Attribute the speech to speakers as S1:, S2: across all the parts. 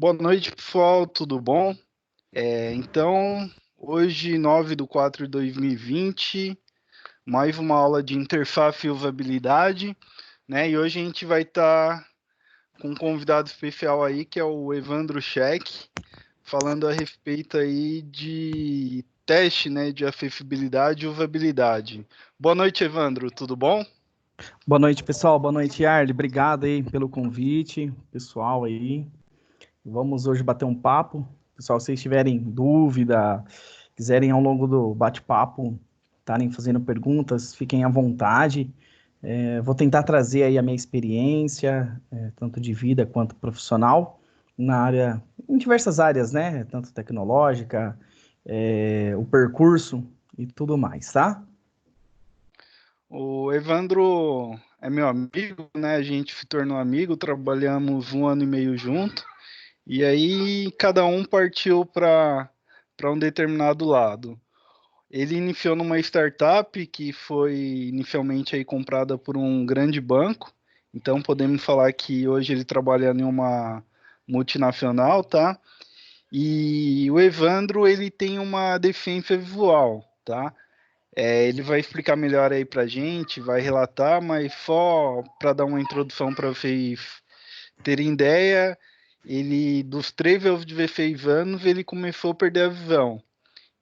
S1: Boa noite, pessoal, tudo bom? Então, hoje, 9/4/2020, mais uma aula de interface e usabilidade, né? E hoje a gente vai estar com um convidado especial aí, que é o Evandro Scheck, falando a respeito aí de teste, né, de acessibilidade e usabilidade. Boa noite, Evandro, tudo bom?
S2: Boa noite, pessoal. Boa noite, Arli. Obrigado aí pelo convite, pessoal aí. Vamos hoje bater um papo. Pessoal, se vocês tiverem dúvida, quiserem ao longo do bate-papo estarem fazendo perguntas, fiquem à vontade. Vou tentar trazer aí a minha experiência, tanto de vida quanto profissional, na área, em diversas áreas, né? Tanto tecnológica, o percurso e tudo mais, tá?
S1: O Evandro é meu amigo, né? A gente se tornou amigo, trabalhamos 1 ano e meio junto. E aí cada um partiu para um determinado lado. Ele iniciou numa startup que foi inicialmente aí comprada por um grande banco. Então podemos falar que hoje ele trabalha em uma multinacional, tá? E o Evandro ele tem uma deficiência visual, tá? Ele vai explicar melhor aí pra gente, vai relatar, mas só para dar uma introdução para vocês terem ideia, ele dos 3 aos 16 anos ele começou a perder a visão.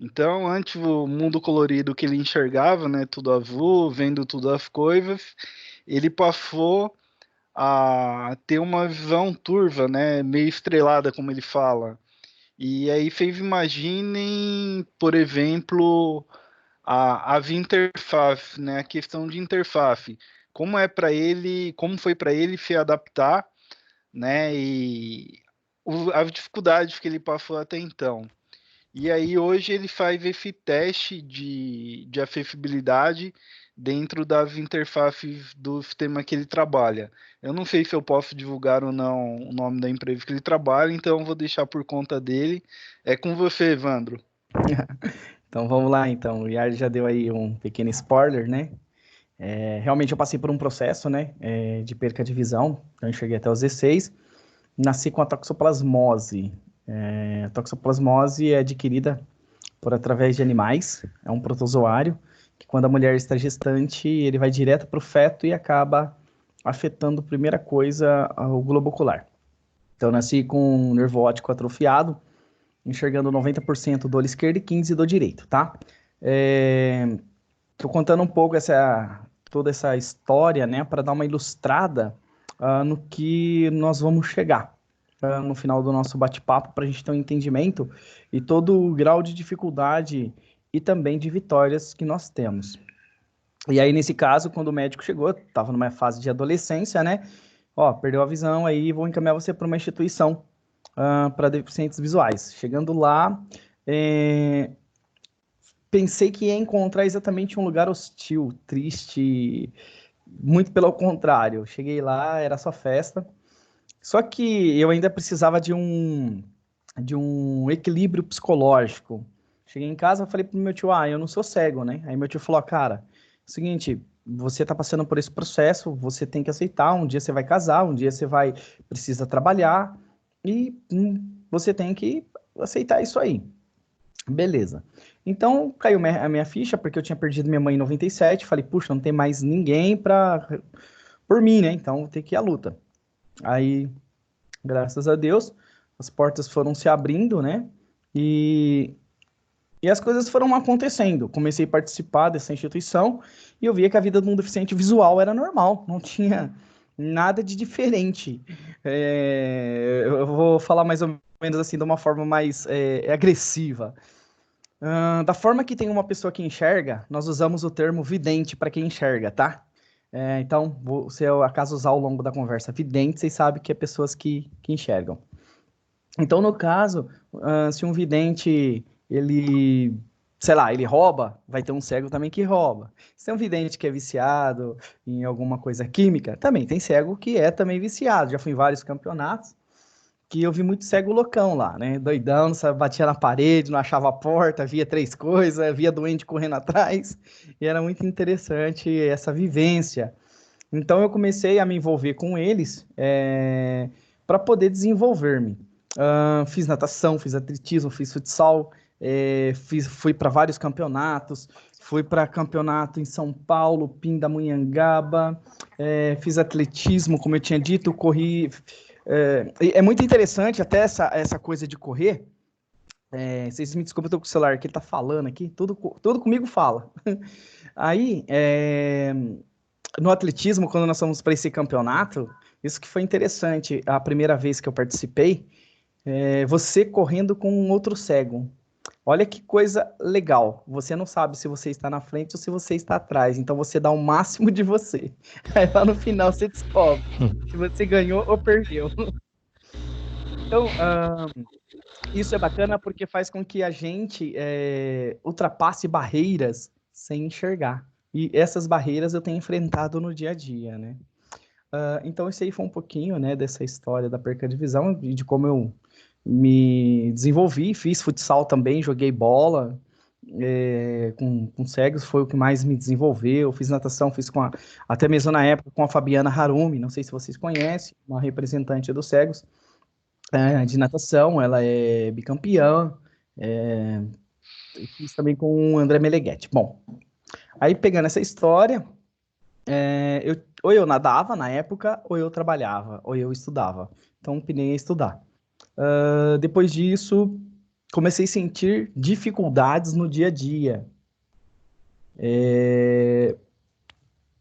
S1: Então, antes o mundo colorido que ele enxergava, né, tudo azul, vendo tudo as coisas, ele passou a ter uma visão turva, né, meio estrelada, como ele fala. E aí vocês imaginem, por exemplo, a interface, né, a questão de interface. Como é para ele, como foi para ele se adaptar, né? E as dificuldades que ele passou até então. E aí hoje ele faz esse teste de acessibilidade dentro das interfaces do sistema que ele trabalha. Eu não sei se eu posso divulgar ou não o nome da empresa que ele trabalha, então eu vou deixar por conta dele. É com você, Evandro.
S2: Então vamos lá, então. O Yard já deu aí um pequeno spoiler, né? Realmente eu passei por um processo, né, de perca de visão. Então eu cheguei até os 16. Nasci com a toxoplasmose. A toxoplasmose é adquirida por através de animais. É um protozoário que quando a mulher está gestante, ele vai direto para o feto e acaba afetando, primeira coisa, o globo ocular. Então eu nasci com um nervo óptico atrofiado, enxergando 90% do olho esquerdo e 15% do direito, tá? É, Tô contando um pouco toda essa história, né, para dar uma ilustrada no que nós vamos chegar no final do nosso bate-papo, para a gente ter um entendimento e todo o grau de dificuldade e também de vitórias que nós temos. E aí, nesse caso, quando o médico chegou, estava numa fase de adolescência, né? Ó, perdeu a visão, aí vou encaminhar você para uma instituição para deficientes visuais. Chegando lá, é, pensei que ia encontrar exatamente um lugar hostil, triste, muito pelo contrário. Cheguei lá, era só festa. Só que eu ainda precisava de um equilíbrio psicológico. Cheguei em casa, falei pro meu tio, eu não sou cego, né? Aí meu tio falou, cara, seguinte, você tá passando por esse processo, você tem que aceitar, um dia você vai casar, um dia você vai precisa trabalhar e você tem que aceitar isso aí. Beleza. Então caiu a minha ficha, porque eu tinha perdido minha mãe em 97. Falei, puxa, não tem mais ninguém por mim, né? Então vou ter que ir à luta. Aí, graças a Deus, as portas foram se abrindo, né? E, e as coisas foram acontecendo. Comecei a participar dessa instituição e eu via que a vida de um deficiente visual era normal, não tinha nada de diferente. Eu vou falar mais ou menos assim, de uma forma mais agressiva. Da forma que tem uma pessoa que enxerga, nós usamos o termo vidente para quem enxerga, tá? Então, se eu acaso usar ao longo da conversa vidente, vocês sabem que é pessoas que enxergam. Então, no caso, se um vidente, ele, sei lá, ele rouba, vai ter um cego também que rouba. Se tem um vidente que é viciado em alguma coisa química, também tem cego que é também viciado. Já fui em vários campeonatos que eu vi muito cego loucão lá, né? Doidão, sabe? Batia na parede, não achava a porta, via três coisas, via doente correndo atrás, e era muito interessante essa vivência. Então eu comecei a me envolver com eles para poder desenvolver-me. Fiz natação, fiz atletismo, fiz futsal, fui para vários campeonatos, fui para campeonato em São Paulo, Pindamonhangaba, fiz atletismo, como eu tinha dito, corri. É muito interessante até essa coisa de correr. Vocês me desculpem, eu tô com o celular que ele tá falando aqui, tudo comigo fala. Aí, no atletismo, quando nós fomos para esse campeonato, isso que foi interessante, a primeira vez que eu participei, você correndo com um outro cego. Olha que coisa legal. Você não sabe se você está na frente ou se você está atrás. Então você dá o máximo de você. Aí lá no final você descobre se você ganhou ou perdeu. Então, isso é bacana porque faz com que a gente ultrapasse barreiras sem enxergar. E essas barreiras eu tenho enfrentado no dia a dia, né? Então, esse aí foi um pouquinho, né, dessa história da perca de visão e de como eu me desenvolvi. Fiz futsal também, joguei bola com cegos, foi o que mais me desenvolveu. Fiz natação, até mesmo na época com a Fabiana Harumi, não sei se vocês conhecem, uma representante dos cegos de natação, ela é bicampeã. Fiz também com o André Meneghetti. Bom, aí pegando essa história, ou eu nadava na época, ou eu trabalhava, ou eu estudava. Então, opinei a estudar. Depois disso, comecei a sentir dificuldades no dia a dia.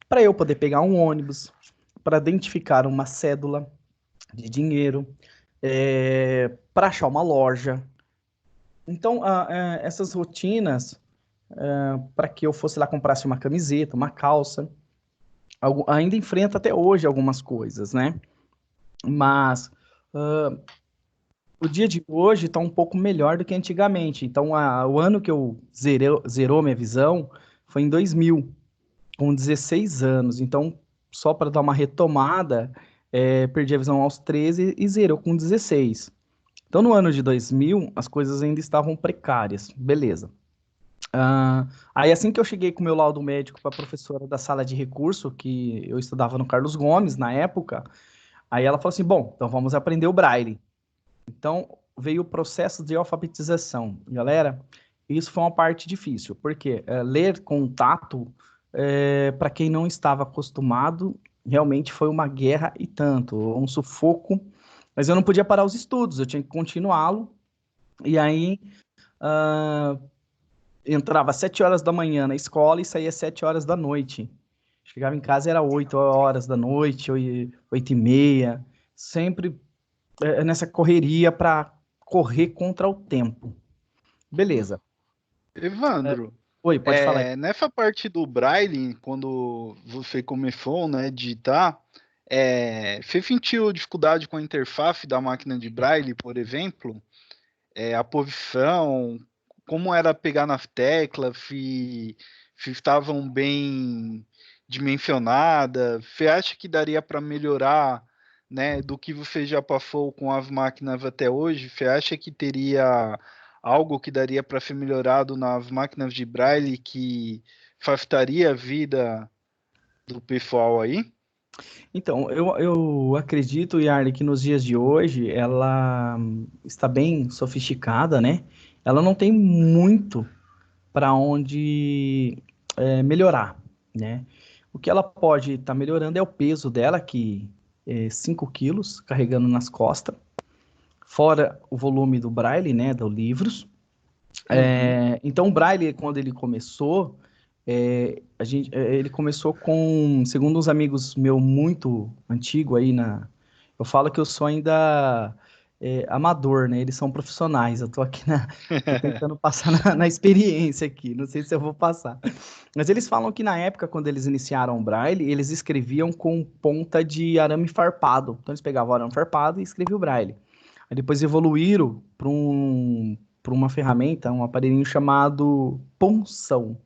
S2: Para eu poder pegar um ônibus, para identificar uma cédula de dinheiro, para achar uma loja. Então, essas rotinas, para que eu fosse lá comprasse uma camiseta, uma calça, ainda enfrento até hoje algumas coisas, né? Mas o dia de hoje está um pouco melhor do que antigamente. Então, o ano que eu zerou minha visão foi em 2000, com 16 anos. Então, só para dar uma retomada, perdi a visão aos 13 e zerou com 16. Então, no ano de 2000, as coisas ainda estavam precárias. Beleza. Aí, assim que eu cheguei com o meu laudo médico para a professora da sala de recurso, que eu estudava no Carlos Gomes na época, aí ela falou assim: bom, então vamos aprender o Braille. Então, veio o processo de alfabetização. Galera, isso foi uma parte difícil, porque ler contato, para quem não estava acostumado, realmente foi uma guerra e tanto, um sufoco, mas eu não podia parar os estudos, eu tinha que continuá-lo, e aí entrava às 7 horas da manhã na escola e saía às 7 horas da noite. Chegava em casa, era 8 horas da noite, 8 e meia, sempre nessa correria para correr contra o tempo. Beleza.
S1: Evandro,
S2: Oi, pode falar aí.
S1: nessa parte do Braille, quando você começou, né, digitar, você sentiu dificuldade com a interface da máquina de Braille, por exemplo? A posição, como era pegar nas teclas, se estavam bem dimensionadas? Você acha que daria para melhorar, né, do que você já passou com as máquinas até hoje? Você acha que teria algo que daria para ser melhorado nas máquinas de Braille que facilitaria a vida do pessoal aí?
S2: Então, eu acredito, Yarley, que nos dias de hoje ela está bem sofisticada, né? Ela não tem muito para onde melhorar, né? O que ela pode estar melhorando é o peso dela, que é 5 quilos, carregando nas costas, fora o volume do Braille, né, dos livros. Então, o Braille, quando ele começou, ele começou com, segundo uns amigos meu muito antigo aí eu falo que eu sou ainda amador, né? Eles são profissionais. Eu tô aqui tô tentando passar na experiência aqui. Não sei se eu vou passar. Mas eles falam que na época, quando eles iniciaram o Braille, eles escreviam com ponta de arame farpado. Então eles pegavam o arame farpado e escreviam o Braille. Aí depois evoluíram para uma ferramenta, um aparelhinho chamado punção,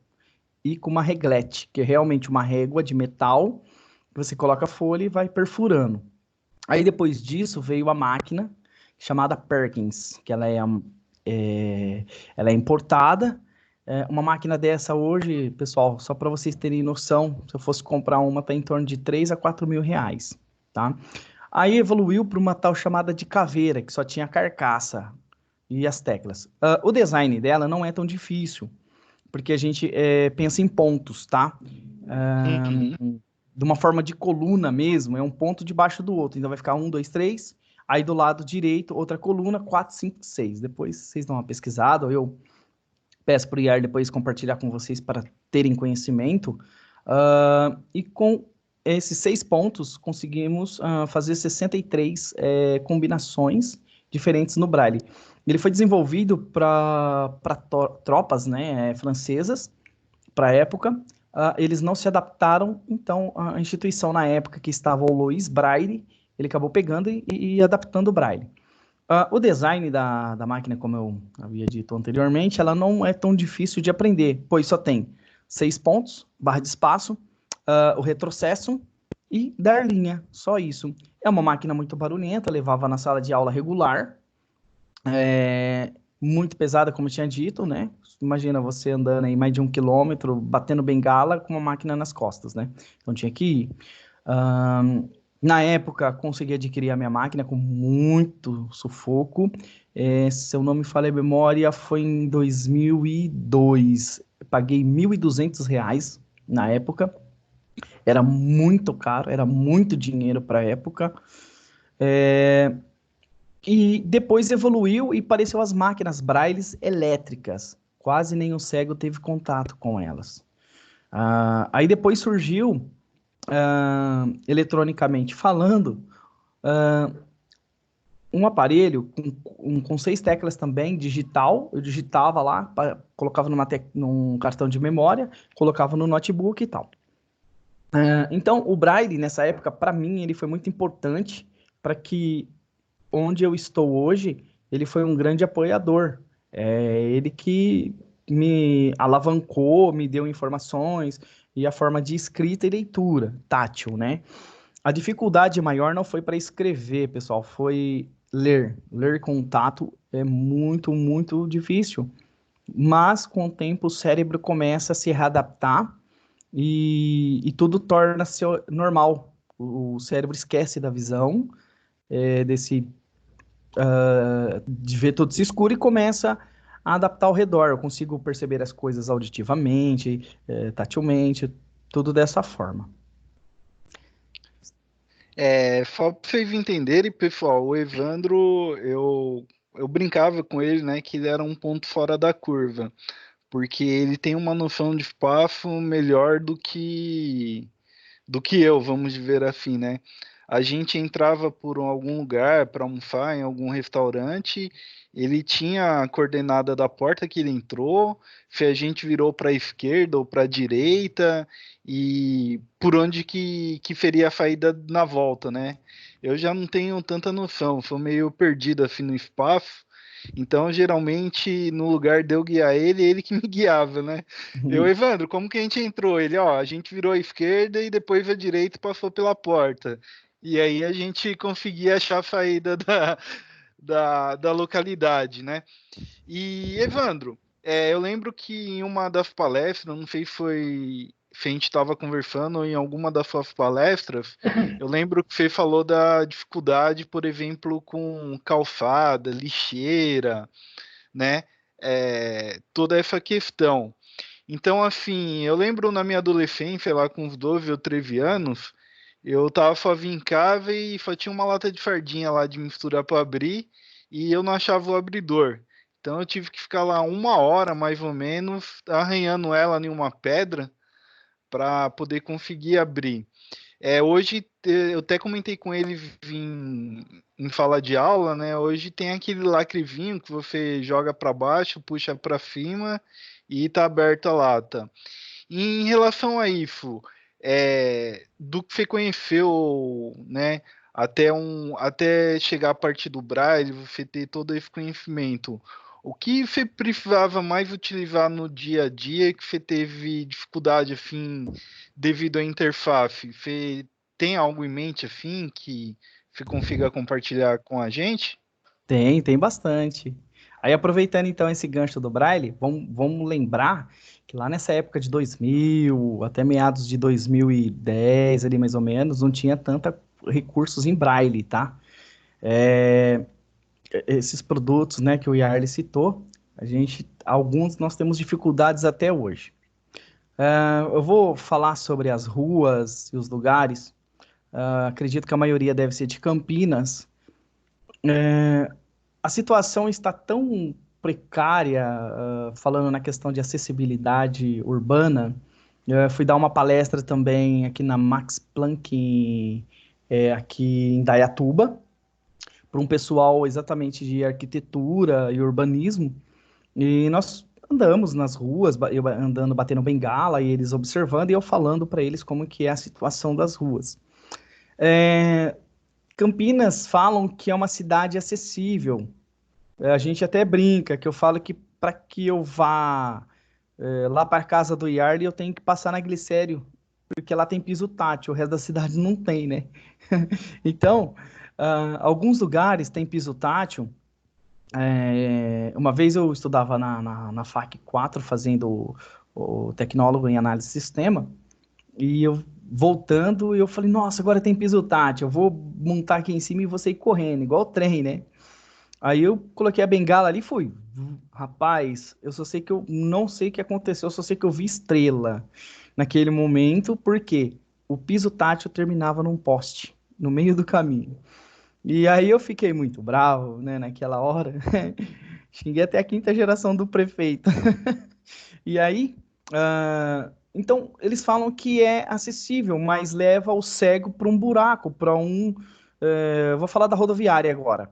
S2: e com uma reglete, que é realmente uma régua de metal, que você coloca a folha e vai perfurando. Aí depois disso veio a máquina chamada Perkins, que ela é importada. Uma máquina dessa hoje, pessoal, só para vocês terem noção, se eu fosse comprar uma, tá em torno de 3 a 4 mil reais, tá? Aí evoluiu para uma tal chamada de caveira, que só tinha a carcaça e as teclas. O design dela não é tão difícil, porque a gente pensa em pontos, tá?
S1: Uhum.
S2: De uma forma de coluna mesmo, é um ponto debaixo do outro. Então vai ficar um, dois, três. Aí do lado direito, outra coluna, quatro, cinco, seis. Depois vocês dão uma pesquisada, ou eu peço para o IAR depois compartilhar com vocês para terem conhecimento. E com esses 6 pontos, conseguimos fazer 63 combinações diferentes no Braille. Ele foi desenvolvido para tropas, né, francesas, para a época. Eles não se adaptaram, então a instituição na época que estava o Louis Braille, ele acabou pegando e adaptando o Braille. O design da máquina, como eu havia dito anteriormente, ela não é tão difícil de aprender, pois só tem 6 pontos, barra de espaço, o retrocesso e dar linha, só isso. É uma máquina muito barulhenta, levava na sala de aula regular, muito pesada, como eu tinha dito, né? Imagina você andando aí mais de 1 quilômetro, batendo bengala com uma máquina nas costas, né? Então tinha que ir. Na época, consegui adquirir a minha máquina com muito sufoco. Se eu não me falha a memória, foi em 2002. Paguei R$ 1.200 na época. Era muito caro, era muito dinheiro para a época. E depois evoluiu e apareceu as máquinas Brailles elétricas. Quase nenhum cego teve contato com elas. Aí depois surgiu, eletronicamente falando, um aparelho com 6 teclas também, digital. Eu digitava lá, colocava num cartão de memória, colocava no notebook e tal. Então, o Braille, nessa época, para mim, ele foi muito importante para que onde eu estou hoje, ele foi um grande apoiador. Ele que me alavancou, me deu informações e a forma de escrita e leitura, tátil, né? A dificuldade maior não foi para escrever, pessoal, foi ler. Ler com tato é muito, muito difícil. Mas com o tempo o cérebro começa a se readaptar e tudo torna-se normal. O cérebro esquece da visão, de ver tudo se escuro e começa a adaptar ao redor. Eu consigo perceber as coisas auditivamente, tatilmente, tudo dessa forma.
S1: Só pra vocês entenderem, pessoal, o Evandro, eu brincava com ele, né, que ele era um ponto fora da curva, porque ele tem uma noção de espaço melhor do que eu, vamos dizer assim, né? A gente entrava por algum lugar para almoçar em algum restaurante, ele tinha a coordenada da porta que ele entrou, se a gente virou para a esquerda ou para a direita e por onde que seria a saída na volta, né? Eu já não tenho tanta noção, sou meio perdido assim no espaço. Então, geralmente, no lugar de eu guiar ele, ele que me guiava, né? Eu, Evandro, como que a gente entrou? Ele, ó, a gente virou à esquerda e depois à direita e passou pela porta. E aí a gente conseguia achar a saída da localidade, né? E, Evandro, eu lembro que em uma das palestras, não sei se a gente estava conversando ou em alguma das suas palestras, eu lembro que você falou da dificuldade, por exemplo, com calçada, lixeira, né? Toda essa questão. Então, assim, eu lembro na minha adolescência, lá com uns 12 ou 13 anos, eu tava sozinho em casa e só tinha uma lata de sardinha lá de misturar para abrir e eu não achava o abridor. Então eu tive que ficar lá 1 hora, mais ou menos, arranhando ela em uma pedra para poder conseguir abrir. Hoje, eu até comentei com ele em sala de aula, né? Hoje tem aquele lacrevinho que você joga para baixo, puxa para cima e tá aberta a lata. E em relação a isso, do que você conheceu, né? Até chegar a partir do Braille, você ter todo esse conhecimento. O que você precisava mais utilizar no dia a dia que você teve dificuldade, assim, devido à interface? Você tem algo em mente, assim, que você consiga compartilhar com a gente?
S2: Tem bastante. Aí, aproveitando então esse gancho do Braille, vamos lembrar que lá nessa época de 2000, até meados de 2010, ali mais ou menos, não tinha tanta recursos em braille, tá? É, esses produtos, né, que o Yarley citou, alguns nós temos dificuldades até hoje. Eu vou falar sobre as ruas e os lugares. Acredito que a maioria deve ser de Campinas. A situação está tão precária, falando na questão de acessibilidade urbana. Eu fui dar uma palestra também aqui na Max Planck, aqui em Dayatuba, para um pessoal exatamente de arquitetura e urbanismo. E nós andamos nas ruas, eu andando, batendo bengala, e eles observando, e eu falando para eles como que é a situação das ruas. Campinas falam que é uma cidade acessível. A gente até brinca, que eu falo que para que eu vá lá para casa do Yarley, eu tenho que passar na Glicério, porque lá tem piso tátil, o resto da cidade não tem, né? Então, alguns lugares têm piso tátil. Uma vez eu estudava na FAC 4, fazendo o tecnólogo em análise de sistema, e eu voltando, eu falei, nossa, agora tem piso tátil, eu vou montar aqui em cima e vou sair correndo, igual o trem, né? Aí eu coloquei a bengala ali e fui. Rapaz, eu só sei que eu não sei o que aconteceu, eu só sei que eu vi estrela naquele momento, porque o piso tátil terminava num poste, no meio do caminho. E aí eu fiquei muito bravo, né, naquela hora. Xinguei até a quinta geração do prefeito. E aí, então, eles falam que é acessível, mas leva o cego para um buraco, para um. Vou falar da rodoviária agora.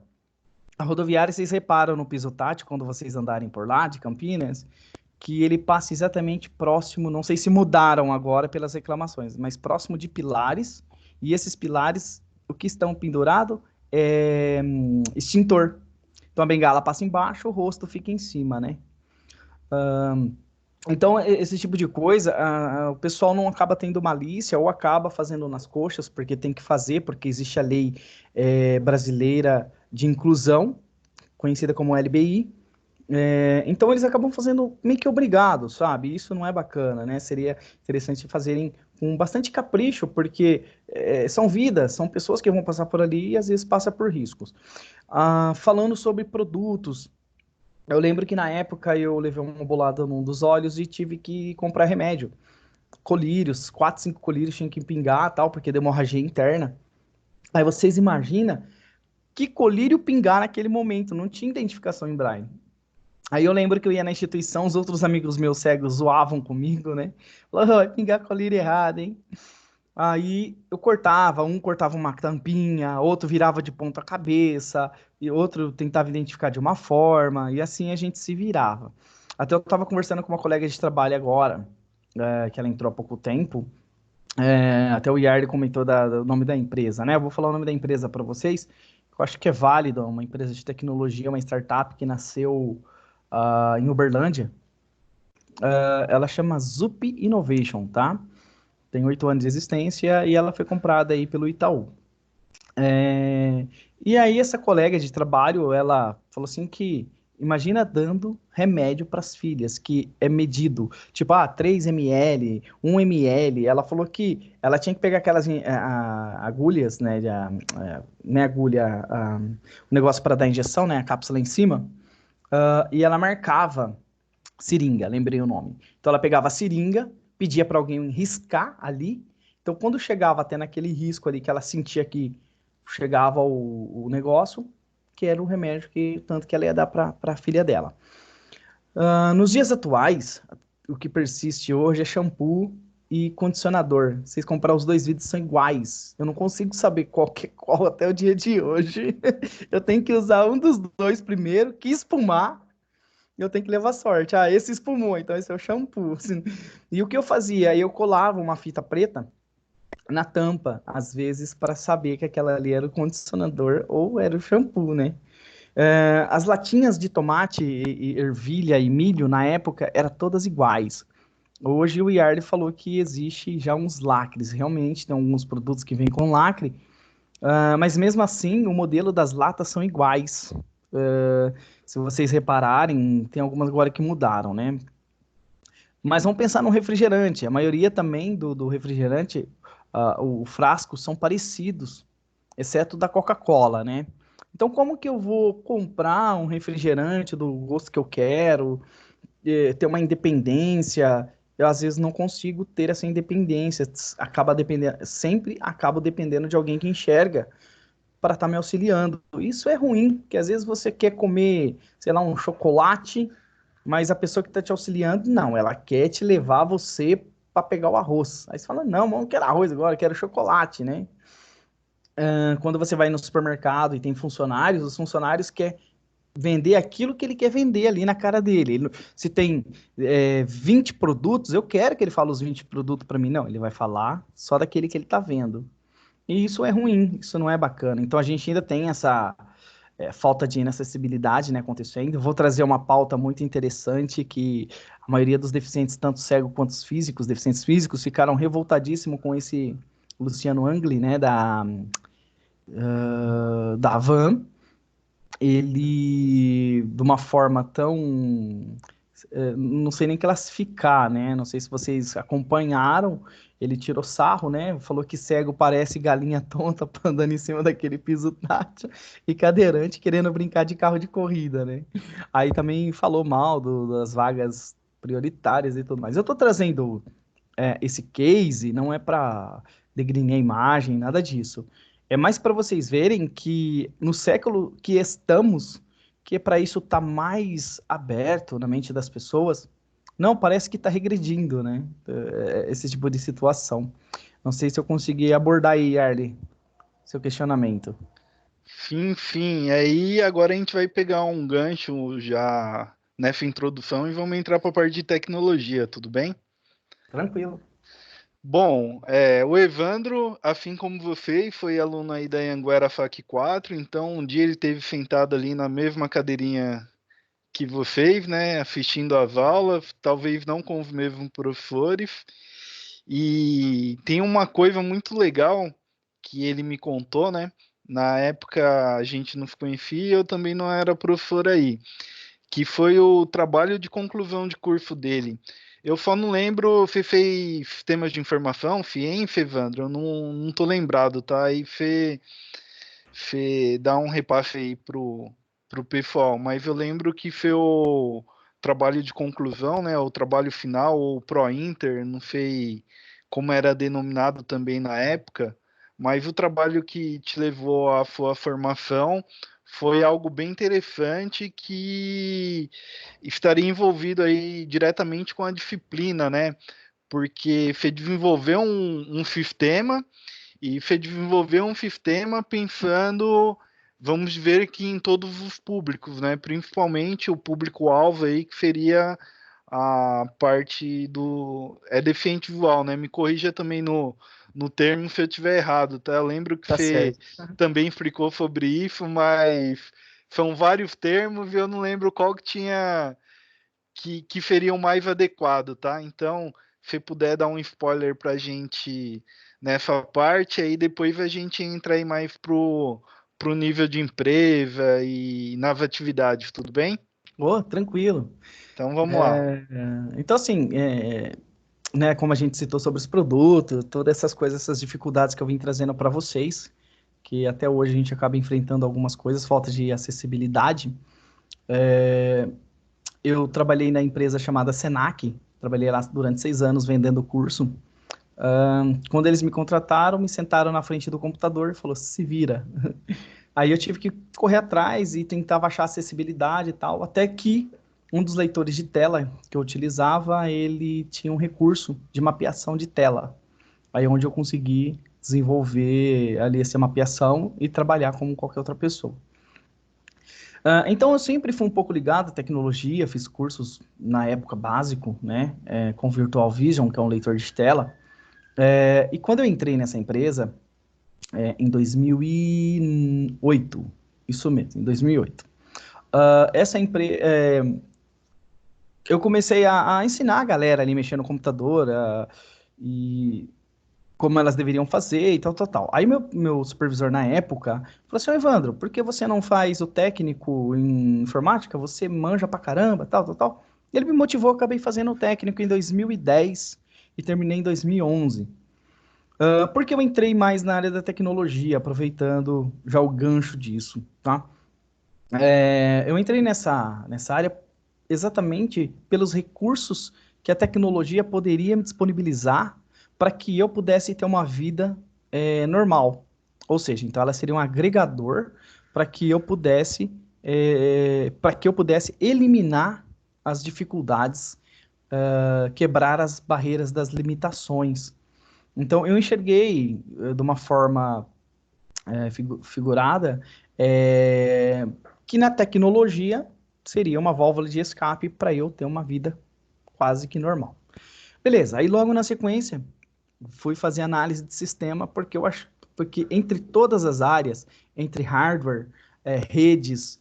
S2: A rodoviária, vocês reparam no piso tátil, quando vocês andarem por lá, de Campinas, que ele passa exatamente próximo, não sei se mudaram agora pelas reclamações, mas próximo de pilares, e esses pilares, o que estão pendurado é extintor. Então a bengala passa embaixo, o rosto fica em cima, né? Então, esse tipo de coisa, o pessoal não acaba tendo malícia ou acaba fazendo nas coxas, porque tem que fazer, porque existe a lei brasileira de inclusão, conhecida como LBI. Então, eles acabam fazendo meio que obrigados, sabe? Isso não é bacana, né? Seria interessante fazerem com bastante capricho, porque são vidas, são pessoas que vão passar por ali e às vezes passa por riscos. Falando sobre produtos, eu lembro que na época eu levei uma bolada num dos olhos e tive que comprar remédio. Colírios, 4, 5 colírios tinha que pingar, tal, porque deu hemorragia interna. Aí vocês imaginam que colírio pingar naquele momento, não tinha identificação em Braille. Aí eu lembro que eu ia na instituição, os outros amigos meus cegos zoavam comigo, né? Falaram, vai pingar colírio errado, hein? Aí eu cortava, um cortava uma tampinha, outro virava de ponta cabeça, e outro tentava identificar de uma forma, e assim a gente se virava. Até eu estava conversando com uma colega de trabalho agora, que ela entrou há pouco tempo, até o Yarley comentou do nome da empresa, né? Eu vou falar o nome da empresa para vocês, que eu acho que é válido, uma empresa de tecnologia, uma startup que nasceu em Uberlândia. Ela chama Zup Innovation, tá? Tem 8 anos de existência e ela foi comprada aí pelo Itaú. E aí essa colega de trabalho, ela falou assim que imagina dando remédio para as filhas, que é medido, tipo, 3 ml, 1 ml. Ela falou que ela tinha que pegar aquelas agulhas, né, né agulha, o negócio para dar injeção, né, a cápsula em cima, e ela marcava seringa, lembrei o nome. Então ela pegava a seringa, pedia para alguém riscar ali. Então quando chegava até naquele risco ali que ela sentia que chegava o negócio, que era o remédio que tanto que ela ia dar para a filha dela. Nos dias atuais, o que persiste hoje é shampoo e condicionador. Vocês comprar os dois vidros são iguais. Eu não consigo saber qual que é qual até o dia de hoje. Eu tenho que usar um dos dois primeiro, que espumar, eu tenho que levar sorte. Esse espumou, então esse é o shampoo. Assim. E o que eu fazia? Eu colava uma fita preta na tampa, às vezes, para saber que aquela ali era o condicionador ou era o shampoo, né? As latinhas de tomate, ervilha e milho, na época, eram todas iguais. Hoje o Yarley falou que existe já uns lacres. Realmente, tem alguns produtos que vêm com lacre, mas mesmo assim, o modelo das latas são iguais. Se vocês repararem, tem algumas agora que mudaram, né? Mas vamos pensar no refrigerante. A maioria também do refrigerante, o frasco são parecidos. exceto da Coca-Cola, né? Então, como que eu vou comprar um refrigerante do gosto que eu quero, ter uma independência? Eu, às vezes, não consigo ter essa independência. Acaba dependendo, sempre acabo dependendo de alguém que enxerga para estar me auxiliando. Isso é ruim, porque às vezes você quer comer, sei lá, um chocolate, mas a pessoa que está te auxiliando, não, ela quer te levar você para pegar o arroz. Aí você fala, não, mas eu não quero arroz agora, eu quero chocolate, né? Quando você vai no supermercado e tem funcionários, os funcionários querem vender aquilo que ele quer vender ali na cara dele. Se tem 20 produtos, eu quero que ele fale os 20 produtos para mim. Não, ele vai falar só daquele que ele está vendo. E isso é ruim, isso não é bacana. Então a gente ainda tem essa falta de inacessibilidade, né, acontecendo. Eu vou trazer uma pauta muito interessante que a maioria dos deficientes, tanto cegos quanto os físicos, deficientes físicos, ficaram revoltadíssimos com esse Luciano Angli, né, da Van. Ele, de uma forma tão não sei nem classificar, né? Não sei se vocês acompanharam. Ele tirou sarro, né? Falou que cego parece galinha tonta andando em cima daquele piso tátil e cadeirante querendo brincar de carro de corrida, né? Aí também falou mal das vagas prioritárias e tudo mais. Eu tô trazendo esse case, não é para degrinir a imagem, nada disso. É mais para vocês verem que no século que estamos, que é para isso estar mais aberto na mente das pessoas, não, parece que está regredindo, né? Esse tipo de situação. Não sei se eu consegui abordar aí, Arley, seu questionamento.
S1: Sim. Aí agora a gente vai pegar um gancho já nessa introdução e vamos entrar para a parte de tecnologia, tudo bem?
S2: Tranquilo.
S1: Bom, o Evandro, assim como você, foi aluno aí da Anhanguera FAC 4, então um dia ele teve sentado ali na mesma cadeirinha que vocês, né, assistindo às aulas, talvez não com os mesmos professores. E tem uma coisa muito legal que ele me contou, né? Na época a gente não se conhecia, eu também não era professor aí, que foi o trabalho de conclusão de curso dele. Eu só não lembro, você fez sistemas de informação, ciência, Evandro? Eu não tô lembrado, tá? Aí você dá um repasse aí pro pessoal, mas eu lembro que foi o trabalho de conclusão, né? O trabalho final, ou Pro-Inter, não sei como era denominado também na época, mas o trabalho que te levou à sua formação foi algo bem interessante que estaria envolvido aí diretamente com a disciplina, né? Porque você desenvolveu um sistema e você desenvolveu um sistema pensando, vamos ver que em todos os públicos, né? Principalmente o público-alvo aí que seria a parte do deficiente visual, né? Me corrija também no termo se eu estiver errado, tá? Eu lembro que
S2: Tá
S1: você
S2: certo.
S1: também explicou sobre isso, mas são vários termos e eu não lembro qual que tinha que seria o mais adequado, tá? Então, se puder dar um spoiler pra gente nessa parte, aí depois a gente entra aí mais pro nível de empresa e nas atividades, tudo bem?
S2: Ô, tranquilo.
S1: Então vamos lá.
S2: Então, assim, né, como a gente citou sobre os produtos, todas essas coisas, essas dificuldades que eu vim trazendo para vocês, que até hoje a gente acaba enfrentando algumas coisas, falta de acessibilidade. Eu trabalhei na empresa chamada Senac, trabalhei lá durante 6 anos vendendo curso. Quando eles me contrataram, me sentaram na frente do computador e falou, se vira. Aí eu tive que correr atrás e tentava achar acessibilidade e tal, até que um dos leitores de tela que eu utilizava, ele tinha um recurso de mapeação de tela. Aí é onde eu consegui desenvolver ali essa mapeação e trabalhar como qualquer outra pessoa. Então eu sempre fui um pouco ligado à tecnologia, fiz cursos na época básico, né, com Virtual Vision, que é um leitor de tela. E quando eu entrei nessa empresa, em 2008, isso mesmo, em 2008, essa empresa, eu comecei a ensinar a galera ali mexer no computador, e como elas deveriam fazer e tal, tal, tal. Aí meu supervisor na época falou assim, ô Evandro, por que você não faz o técnico em informática? Você manja pra caramba, tal, tal, tal. E ele me motivou, acabei fazendo o técnico em 2010 e terminei em 2011. Por que eu entrei mais na área da tecnologia, aproveitando já o gancho disso, tá? Eu entrei nessa área exatamente pelos recursos que a tecnologia poderia me disponibilizar para que eu pudesse ter uma vida normal. Ou seja, então ela seria um agregador para que eu pudesse eliminar as dificuldades, quebrar as barreiras das limitações. Então eu enxerguei de uma forma figurada, é, que na tecnologia seria uma válvula de escape para eu ter uma vida quase que normal. Beleza, aí logo na sequência fui fazer análise de sistema porque eu acho porque entre todas as áreas, entre hardware, redes,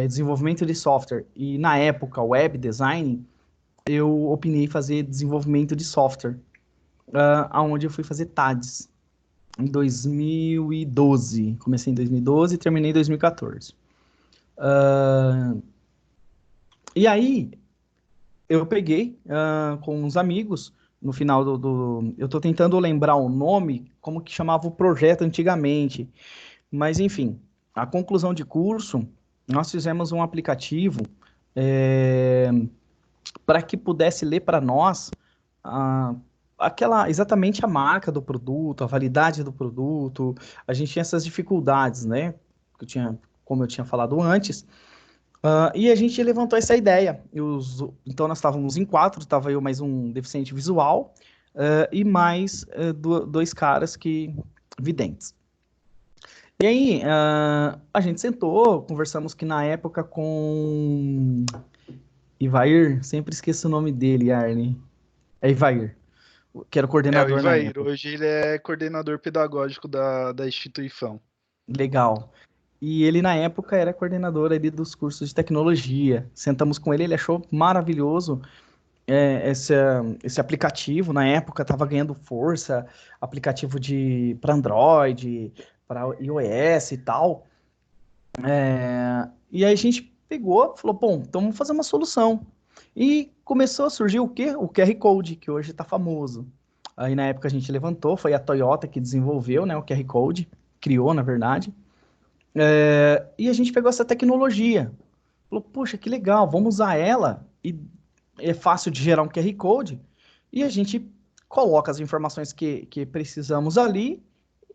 S2: desenvolvimento de software e na época web design, eu opinei fazer desenvolvimento de software, aonde eu fui fazer TADS em 2012. Comecei em 2012 e terminei em 2014. E aí, eu peguei com uns amigos, no final eu tô tentando lembrar o nome, como que chamava o projeto antigamente. Mas, enfim, a conclusão de curso, nós fizemos um aplicativo para que pudesse ler para nós ah, exatamente a marca do produto, a validade do produto. A gente tinha essas dificuldades, né? Como eu tinha falado antes. E a gente levantou essa ideia. Então nós estávamos em quatro, estava eu mais um deficiente visual, e mais dois caras videntes. E aí a gente sentou, conversamos que na época com Ivair, sempre esqueço o nome dele, Arne. É Ivair, que era o
S1: É, o
S2: coordenador na
S1: Ivair,
S2: época.
S1: hoje ele é coordenador pedagógico da instituição.
S2: Legal. E ele, na época, era coordenador ali dos cursos de tecnologia. Sentamos com ele, ele achou maravilhoso esse aplicativo. Na época, estava ganhando força, aplicativo para Android, para iOS e tal. E aí a gente pegou, falou, bom, então vamos fazer uma solução. E começou a surgir o quê? O QR Code, que hoje está famoso. Aí na época a gente levantou, foi a Toyota que desenvolveu, né, o QR Code, criou, na verdade. E a gente pegou essa tecnologia. Falou, puxa, que legal, vamos usar ela. E é fácil de gerar um QR Code. E a gente coloca as informações que precisamos ali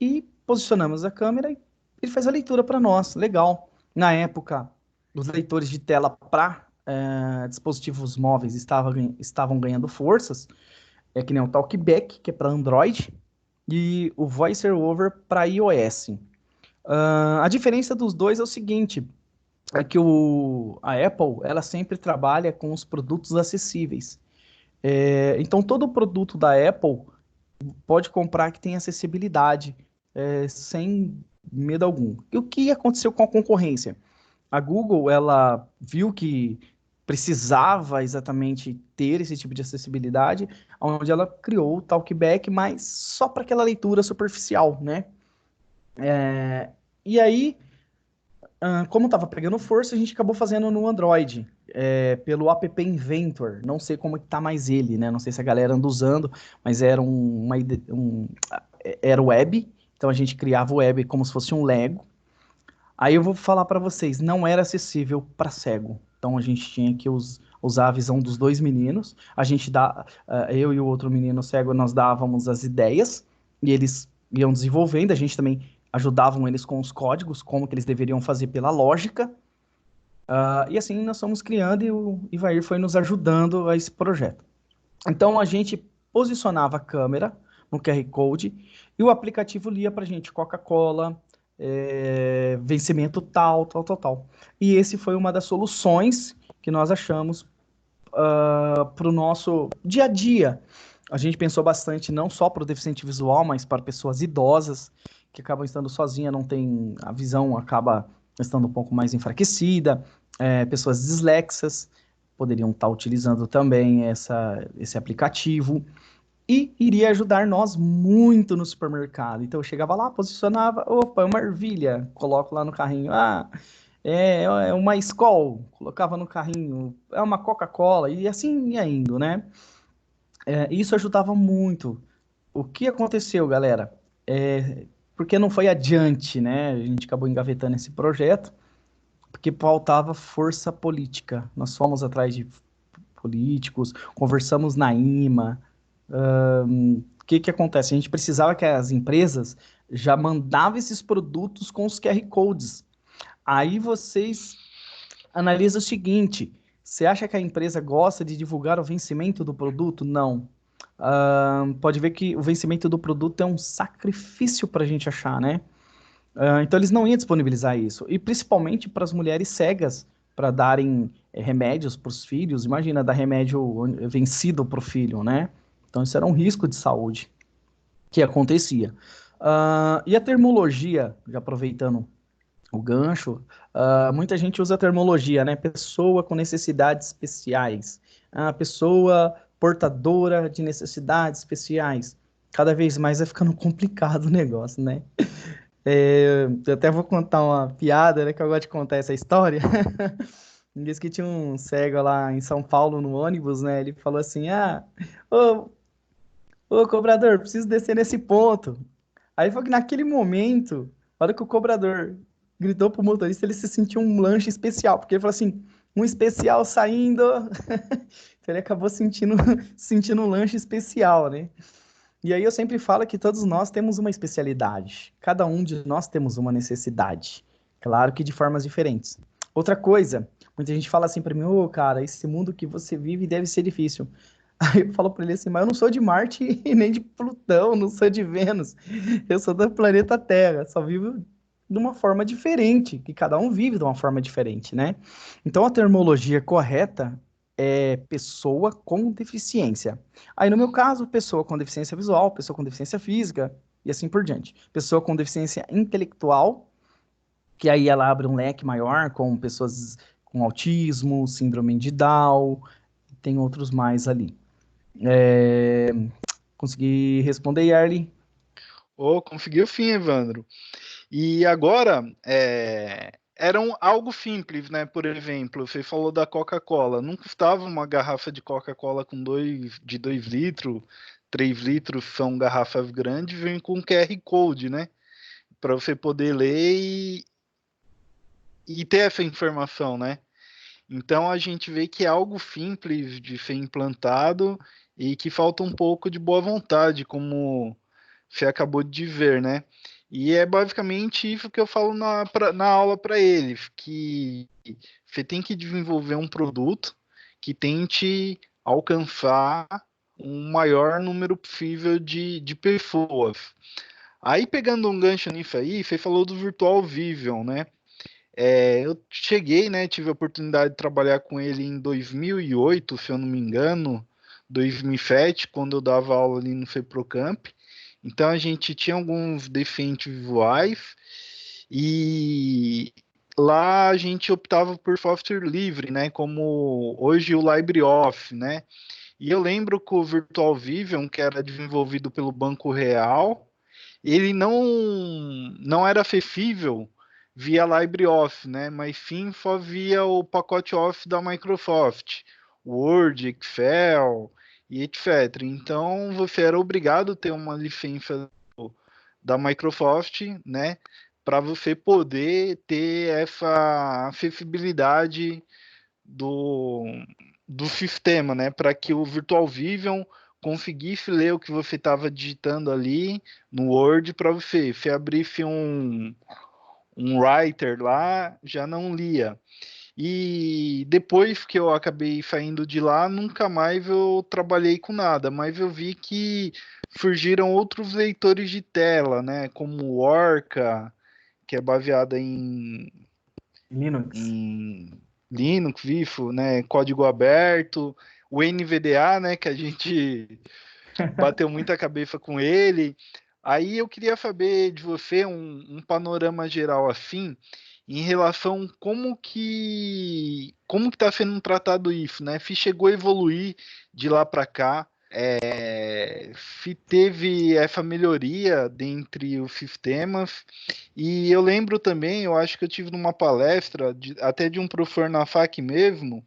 S2: e posicionamos a câmera e ele faz a leitura para nós. Legal. Na época, os leitores de tela para dispositivos móveis estavam ganhando forças. É que nem o Talkback, que é para Android, e o VoiceOver para iOS. A diferença dos dois é o seguinte, é que a Apple, ela sempre trabalha com os produtos acessíveis. Então, todo produto da Apple pode comprar que tem acessibilidade, sem medo algum. E o que aconteceu com a concorrência? A Google, ela viu que precisava exatamente ter esse tipo de acessibilidade, onde ela criou o Talkback, mas só para aquela leitura superficial, né? E aí, como estava pegando força, a gente acabou fazendo no Android, pelo App Inventor. Não sei como está mais ele, né? Não sei se a galera anda usando, mas era web. Então a gente criava o web como se fosse um Lego. Aí eu vou falar para vocês, não era acessível para cego. Então a gente tinha que usar a visão dos dois meninos. Eu e o outro menino cego, nós dávamos as ideias e eles iam desenvolvendo. A gente também ajudavam eles com os códigos, como que eles deveriam fazer pela lógica. E assim nós fomos criando e o Ivair foi nos ajudando a esse projeto. Então a gente posicionava a câmera no QR Code e o aplicativo lia para a gente Coca-Cola, vencimento tal, tal, tal, tal. E esse foi uma das soluções que nós achamos para o nosso dia a dia. A gente pensou bastante não só para o deficiente visual, mas para pessoas idosas que acabam estando sozinhas, não tem a visão acaba estando um pouco mais enfraquecida, pessoas dislexas poderiam estar utilizando também esse aplicativo e iria ajudar nós muito no supermercado. Então eu chegava lá, posicionava, opa, é uma ervilha, coloco lá no carrinho. É uma Skol, colocava no carrinho, é uma Coca-Cola, e assim ia indo, né? Isso ajudava muito. o que aconteceu, galera? Porque não foi adiante, né? A gente acabou engavetando esse projeto, porque faltava força política. Nós fomos atrás de políticos, conversamos na IMA. O que que acontece? A gente precisava que as empresas já mandavam esses produtos com os QR Codes. Aí vocês analisam o seguinte: você acha que a empresa gosta de divulgar o vencimento do produto? Não. Pode ver que o vencimento do produto é um sacrifício para a gente achar, né? Então eles não iam disponibilizar isso. E principalmente para as mulheres cegas, para darem remédios para os filhos. Imagina dar remédio vencido para o filho, né? Então isso era um risco de saúde que acontecia. E a termologia, já aproveitando o gancho, muita gente usa a termologia, né? Pessoa com necessidades especiais, pessoa portadora de necessidades especiais. Cada vez mais vai ficando complicado o negócio, né? Eu até vou contar uma piada, né? Que eu gosto de contar essa história. Diz que tinha um cego lá em São Paulo no ônibus, né? Ele falou assim: ô, ô cobrador, preciso descer nesse ponto. Aí foi que naquele momento, a hora que o cobrador gritou pro motorista, ele se sentiu um lanche especial, porque ele falou assim, um especial saindo. Então ele acabou sentindo um lanche especial, né? E aí eu sempre falo que todos nós temos uma especialidade. Cada um de nós temos uma necessidade. Claro que de formas diferentes. Outra coisa, muita gente fala assim para mim, ô, cara, esse mundo que você vive deve ser difícil. Aí eu falo para ele assim, mas eu não sou de Marte e nem de Plutão, não sou de Vênus. Eu sou do planeta Terra, só vivo de uma forma diferente, que cada um vive de uma forma diferente, né? Então a termologia correta é pessoa com deficiência. Aí no meu caso, pessoa com deficiência visual, pessoa com deficiência física e assim por diante. Pessoa com deficiência intelectual, que aí ela abre um leque maior com pessoas com autismo, síndrome de Down, e tem outros mais ali. É, Consegui responder, Yarly?
S1: Ô, conseguiu fim, Evandro. E agora, era algo simples, né? Por exemplo, você falou da Coca-Cola. Não custava uma garrafa de Coca-Cola de 2 litros, 3 litros, são garrafas grandes, vem com QR Code, né? Para você poder ler e ter essa informação, né? Então a gente vê que é algo simples de ser implantado e que falta um pouco de boa vontade, como você acabou de ver, né? E é basicamente isso que eu falo na aula para eles, que você tem que desenvolver um produto que tente alcançar um maior número possível de pessoas. Aí, pegando um gancho nisso aí, você falou do Virtual Vision, né? Eu cheguei, né? Tive a oportunidade de trabalhar com ele em 2008, se eu não me engano, 2007, quando eu dava aula ali no FEPROCamp. Então a gente tinha alguns deficientes visuais e lá a gente optava por software livre, né? Como hoje o LibreOffice, né? E eu lembro que o Virtual Vision, que era desenvolvido pelo Banco Real, ele não era acessível via LibreOffice, né? Mas sim só via o pacote Office da Microsoft, Word, Excel e etc. Então você era obrigado a ter uma licença da Microsoft, né? Para você poder ter essa acessibilidade do, do sistema, né? Para que o Virtual Vision conseguisse ler o que você estava digitando ali no Word para você. Se abrisse um writer lá, já não lia. E depois que eu acabei saindo de lá, nunca mais eu trabalhei com nada, mas eu vi que surgiram outros leitores de tela, né? Como o Orca, que é baseada
S2: Linux.
S1: em Linux, isso, né? Código aberto, o NVDA, né? Que a gente bateu muita cabeça com ele. Aí eu queria saber de você um panorama geral assim, em relação como que está sendo tratado isso, né? Se chegou a evoluir de lá para cá, se teve essa melhoria dentre os sistemas. E eu lembro também, eu acho que eu tive numa palestra, até de um professor na FAC mesmo,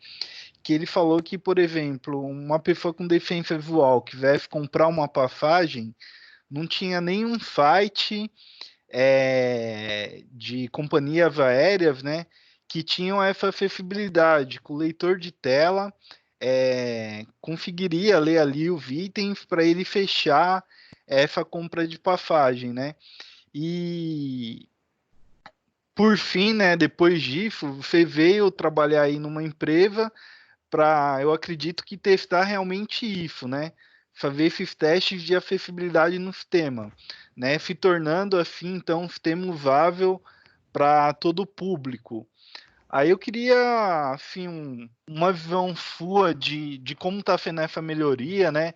S1: que ele falou que, por exemplo, uma pessoa com deficiência visual que vai comprar uma passagem, não tinha nenhum site de companhias aéreas, né, que tinham essa acessibilidade, com o leitor de tela, conseguiria ler ali os itens para ele fechar essa compra de passagem, né? E por fim, né, depois disso, você veio trabalhar aí numa empresa para, eu acredito que testar realmente isso, né? Fazer esses testes de acessibilidade no sistema, né? Se tornando assim, então, um sistema usável para todo o público. Aí eu queria, assim, uma visão sua de como está sendo essa melhoria, né?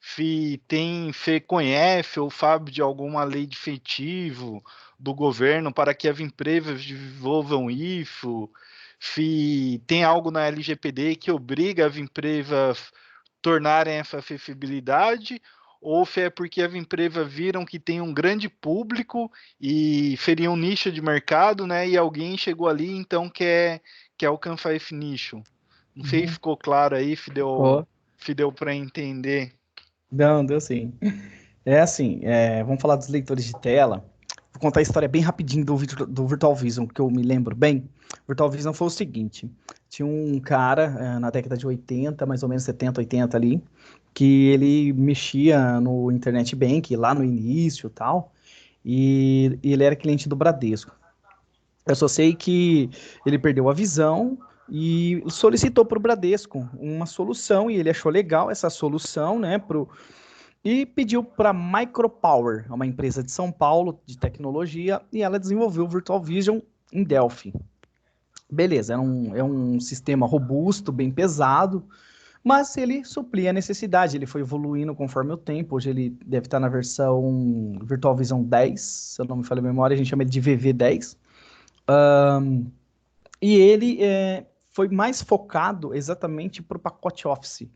S1: Se conhece ou sabe de alguma lei de incentivo do governo para que as empresas desenvolvam isso, se tem algo na LGPD que obriga as empresas tornarem essa acessibilidade, ou se é porque as empresas viram que tem um grande público e seria um nicho de mercado, né? E alguém chegou ali, então quer alcançar esse nicho. Não sei se
S2: Uhum.
S1: ficou claro aí,
S2: Ó,
S1: se deu para entender.
S2: não, deu sim. É assim, vamos falar dos leitores de tela. Vou contar a história bem rapidinho do Virtual Vision, que eu me lembro bem. O Virtual Vision foi o seguinte: tinha um cara na década de 80, mais ou menos 70, 80 ali, que ele mexia no Internet Bank lá no início e tal, e ele era cliente do Bradesco. Eu só sei que ele perdeu a visão e solicitou para o Bradesco uma solução, e ele achou legal essa solução, né, e pediu para a Micropower, uma empresa de São Paulo de tecnologia, e ela desenvolveu o Virtual Vision em Delphi. Beleza, é um sistema robusto, bem pesado, mas ele suplia a necessidade, ele foi evoluindo conforme o tempo. Hoje ele deve estar na versão Virtual Vision 10, se eu não me falha a memória, a gente chama ele de VV10. E ele foi mais focado exatamente para o pacote Office.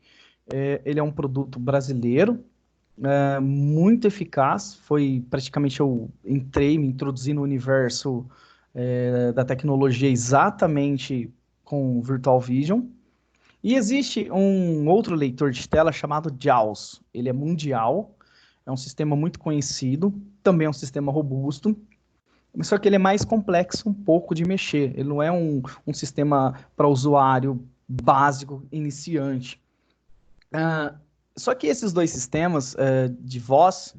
S2: Ele é um produto brasileiro, muito eficaz. Foi praticamente eu entrei, me introduzi no universo da tecnologia exatamente com Virtual Vision. E existe um outro leitor de tela chamado JAWS. Ele é mundial, é um sistema muito conhecido, também é um sistema robusto, só que ele é mais complexo um pouco de mexer. Ele não é um sistema para usuário básico, iniciante. Uh, Só que esses dois sistemas de voz,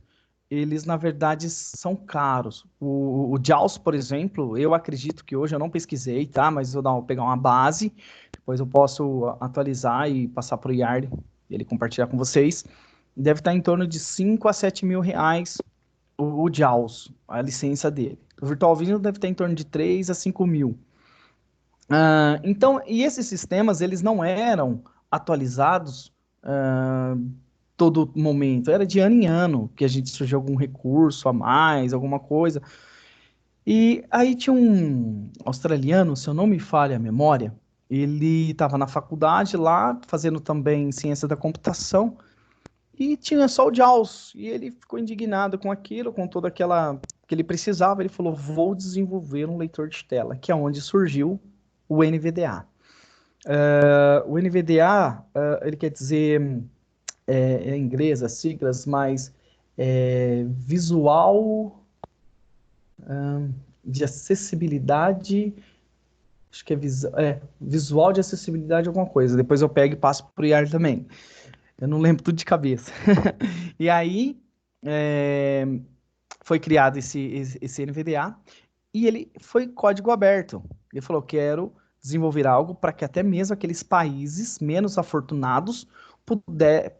S2: eles na verdade são caros. O JAWS, por exemplo, eu acredito que hoje, eu não pesquisei, tá? Mas eu vou pegar uma base, depois eu posso atualizar e passar para o Yard, ele compartilhar com vocês. Deve estar em torno de 5 a 7 mil reais o JAWS, a licença dele. O Virtual Vision deve estar em torno de 3 a 5 mil. Então, e esses sistemas, eles não eram atualizados todo momento. Era de ano em ano que a gente surgiu algum recurso a mais, alguma coisa. E aí tinha um australiano, se eu não me falha a memória, ele estava na faculdade lá, fazendo também ciência da computação, e tinha só o JAWS. E ele ficou indignado com aquilo, com toda aquela que ele precisava. Ele falou: vou desenvolver um leitor de tela, que é onde surgiu o NVDA. O NVDA, ele quer dizer, em inglês as siglas, mas visual de acessibilidade, acho que visual de acessibilidade alguma coisa. Depois eu pego e passo para o IAR também. Eu não lembro tudo de cabeça. E aí foi criado esse NVDA e ele foi código aberto. Ele falou: quero desenvolver algo para que até mesmo aqueles países menos afortunados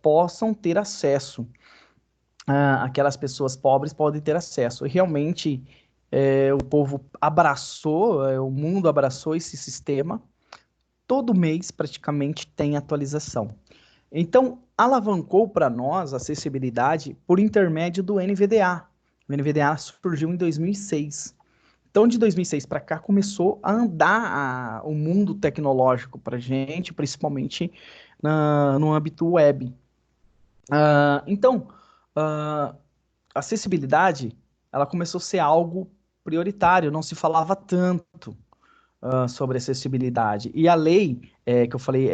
S2: possam ter acesso. Aquelas pessoas pobres podem ter acesso. E realmente o povo abraçou, o mundo abraçou esse sistema. Todo mês praticamente tem atualização. Então, alavancou para nós a acessibilidade por intermédio do NVDA. O NVDA surgiu em 2006. Então, de 2006 para cá, começou a andar o mundo tecnológico para a gente, principalmente no âmbito web. Então, a acessibilidade, ela começou a ser algo prioritário, não se falava tanto sobre acessibilidade. E a lei que eu falei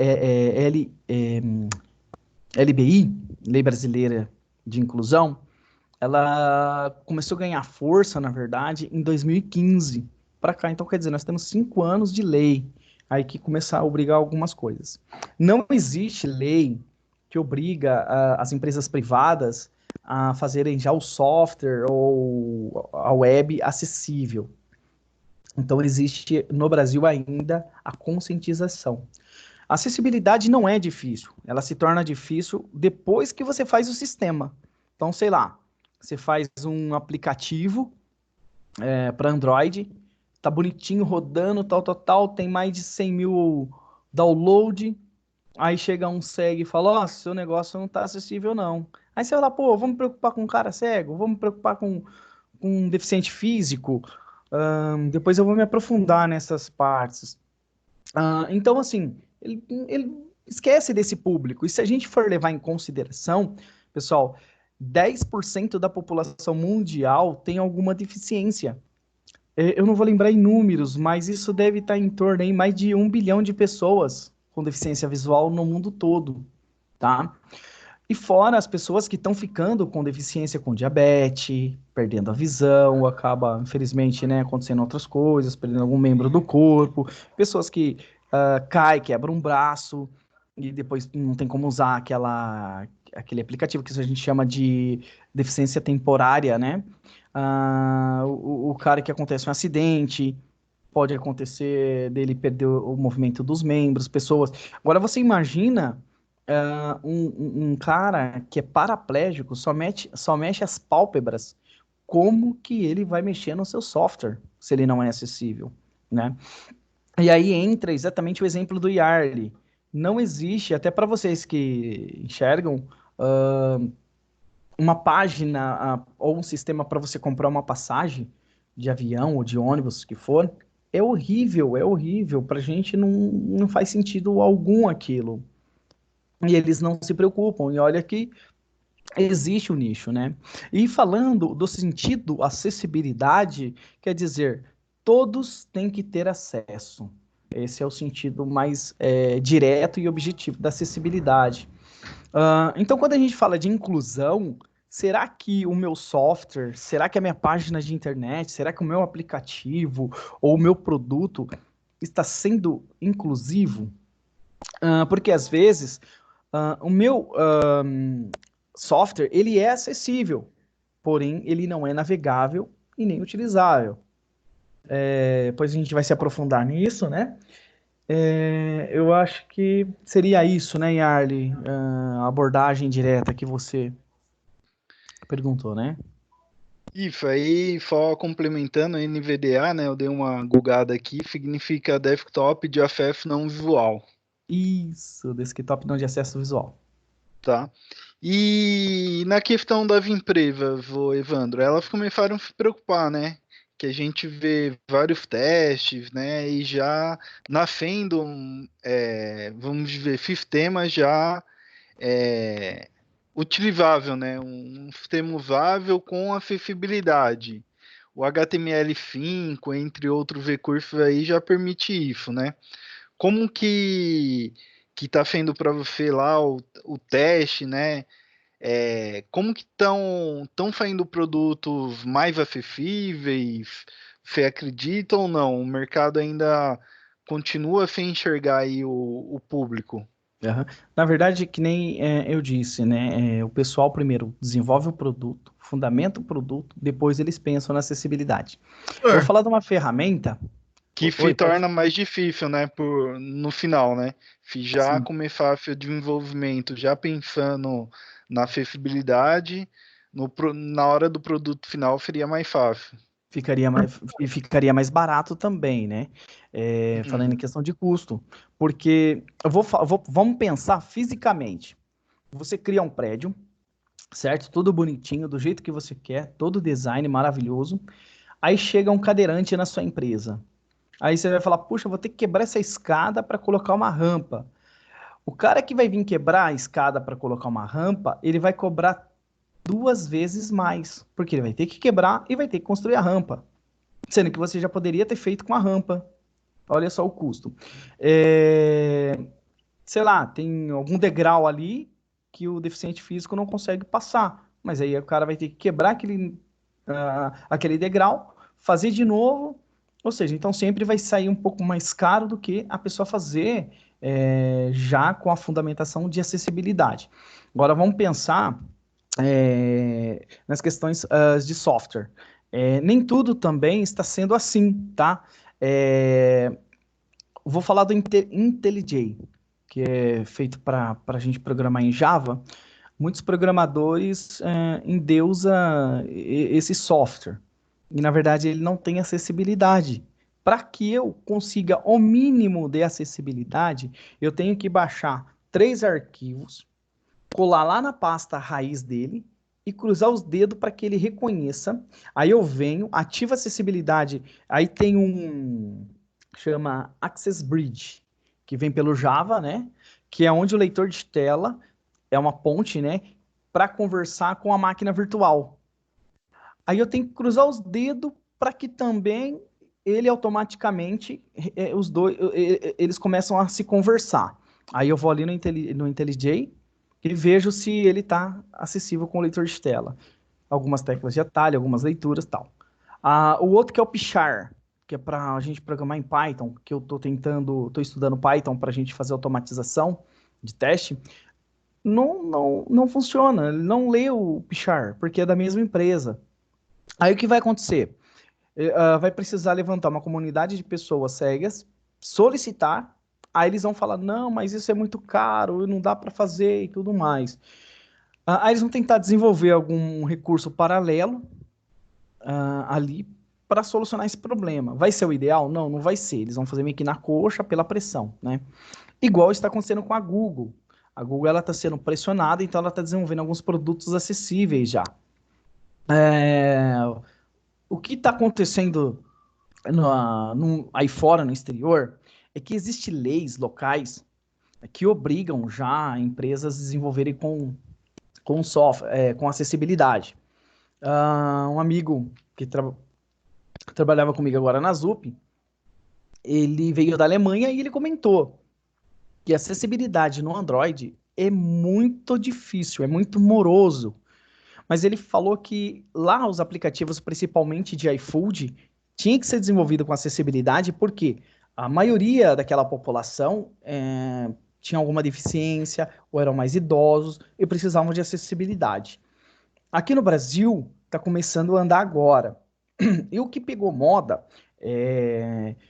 S2: LBI, Lei Brasileira de Inclusão, ela começou a ganhar força, na verdade, em 2015 para cá. Então, quer dizer, nós temos 5 anos de lei aí que começar a obrigar algumas coisas. Não existe lei que obriga as empresas privadas a fazerem já o software ou a web acessível. Então, existe no Brasil ainda a conscientização. A acessibilidade não é difícil, ela se torna difícil depois que você faz o sistema. Então, sei lá, você faz um aplicativo para Android, tá bonitinho, rodando, tal, tal, tal, tem mais de 100 mil download, aí chega um cego e fala, ó, seu negócio não tá acessível não. Aí você fala, pô, vamos me preocupar com um cara cego, vamos me preocupar com um deficiente físico, depois eu vou me aprofundar nessas partes. Então, assim, ele esquece desse público. E se a gente for levar em consideração, pessoal, 10% da população mundial tem alguma deficiência. Eu não vou lembrar em números, mas isso deve estar em torno aí mais de 1 bilhão de pessoas com deficiência visual no mundo todo, tá? E fora as pessoas que estão ficando com deficiência com diabetes, perdendo a visão, acaba, infelizmente, né, acontecendo outras coisas, perdendo algum membro do corpo, pessoas que caem, quebram um braço e depois não tem como usar aquele aplicativo que a gente chama de deficiência temporária, né? O cara que acontece um acidente, pode acontecer dele perder o movimento dos membros, pessoas. Agora você imagina um cara que é paraplégico, só mexe as pálpebras, como que ele vai mexer no seu software se ele não é acessível, né? E aí entra exatamente o exemplo do Yarly. Não existe, até para vocês que enxergam, uma página ou um sistema para você comprar uma passagem de avião ou de ônibus, que for, é horrível, é horrível. Para a gente não faz sentido algum aquilo. E eles não se preocupam. E olha que existe o nicho, né? E falando do sentido acessibilidade, quer dizer, todos têm que ter acesso. Esse é o sentido mais direto e objetivo da acessibilidade. Então, quando a gente fala de inclusão, será que o meu software, será que a minha página de internet, será que o meu aplicativo ou o meu produto está sendo inclusivo? Porque às vezes o meu software ele é acessível, porém ele não é navegável e nem utilizável. Depois a gente vai se aprofundar nisso, né? Eu acho que seria isso, né, Yarly? A abordagem direta que você perguntou, né?
S1: Isso aí, só complementando a NVDA, né? Eu dei uma googada aqui, significa Desktop de Acesso Não Visual,
S2: Isso, desktop não de acesso visual.
S1: tá? E na questão das empresas, ô Evandro, elas começaram a se preocupar, né? Que a gente vê vários testes, né? E já nascendo, vamos dizer, sistemas já é, utilizável, né? Um sistema usável com acessibilidade. O HTML5, entre outros recursos aí, já permite isso, né? Como que está sendo para você lá o teste, né? Como que estão saindo produtos mais acessíveis? Você acredita ou não? O mercado ainda continua sem enxergar aí o público.
S2: Aham. Na verdade, que nem eu disse, né? O pessoal primeiro desenvolve o produto, fundamenta o produto, depois eles pensam na acessibilidade. Eu vou
S1: É.
S2: falar de uma ferramenta.
S1: Que se
S2: Oi, pode?
S1: torna mais difícil, né, no final, né? Se já
S2: Sim.
S1: começar o desenvolvimento, já pensando na acessibilidade, na hora do produto final seria mais fácil.
S2: Ficaria mais barato também, né? Falando em
S1: Uhum.
S2: questão de custo. Porque vamos pensar fisicamente. Você cria um prédio, certo? Tudo bonitinho, do jeito que você quer, todo design maravilhoso. Aí chega um cadeirante na sua empresa. Aí você vai falar, puxa, eu vou ter que quebrar essa escada para colocar uma rampa. O cara que vai vir quebrar a escada para colocar uma rampa, ele vai cobrar 2 vezes mais, porque ele vai ter que quebrar e vai ter que construir a rampa, sendo que você já poderia ter feito com a rampa. Olha só o custo. É, Sei lá, tem algum degrau ali que o deficiente físico não consegue passar. mas aí o cara vai ter que quebrar aquele degrau, fazer de novo, ou seja, então sempre vai sair um pouco mais caro do que a pessoa fazer já com a fundamentação de acessibilidade. Agora vamos pensar nas questões de software. Nem tudo também está sendo assim, tá? Vou falar do IntelliJ, que é feito para a gente programar em Java. Muitos programadores endeusam esse software. E, na verdade, ele não tem acessibilidade. Para que eu consiga o mínimo de acessibilidade, eu tenho que baixar 3 arquivos, colar lá na pasta raiz dele e cruzar os dedos para que ele reconheça. Aí eu venho, ativo a acessibilidade. Aí tem chama Access Bridge, que vem pelo Java, né? Que é onde o leitor de tela é uma ponte, né? Para conversar com a máquina virtual. Aí eu tenho que cruzar os dedos para que também ele automaticamente, os dois, eles começam a se conversar. Aí eu vou ali no IntelliJ e vejo se ele está acessível com o leitor de tela. Algumas teclas de atalho, algumas leituras e tal. O outro que é o Pichar, que é para a gente programar em Python, que eu estou estudando Python para a gente fazer automatização de teste. Não funciona, ele não lê o Pichar, porque é da mesma empresa. Aí o que vai acontecer? Vai precisar levantar uma comunidade de pessoas cegas, solicitar, aí eles vão falar, não, mas isso é muito caro, não dá para fazer e tudo mais. Aí eles vão tentar desenvolver algum recurso paralelo ali para solucionar esse problema. Vai ser o ideal? Não, não vai ser. Eles vão fazer meio que na coxa pela pressão, né? Igual está acontecendo com a Google. A Google ela está sendo pressionada, então ela está desenvolvendo alguns produtos acessíveis já. O que está acontecendo aí fora, no exterior, é que existem leis locais que obrigam já empresas a desenvolverem com software, com acessibilidade. Um amigo que trabalhava comigo agora na ZUP, ele veio da Alemanha e ele comentou que a acessibilidade no Android é muito difícil, é muito moroso. Mas ele falou que lá os aplicativos, principalmente de iFood, tinha que ser desenvolvido com acessibilidade, porque a maioria daquela população tinha alguma deficiência, ou eram mais idosos, e precisavam de acessibilidade. Aqui no Brasil, está começando a andar agora. E o que pegou moda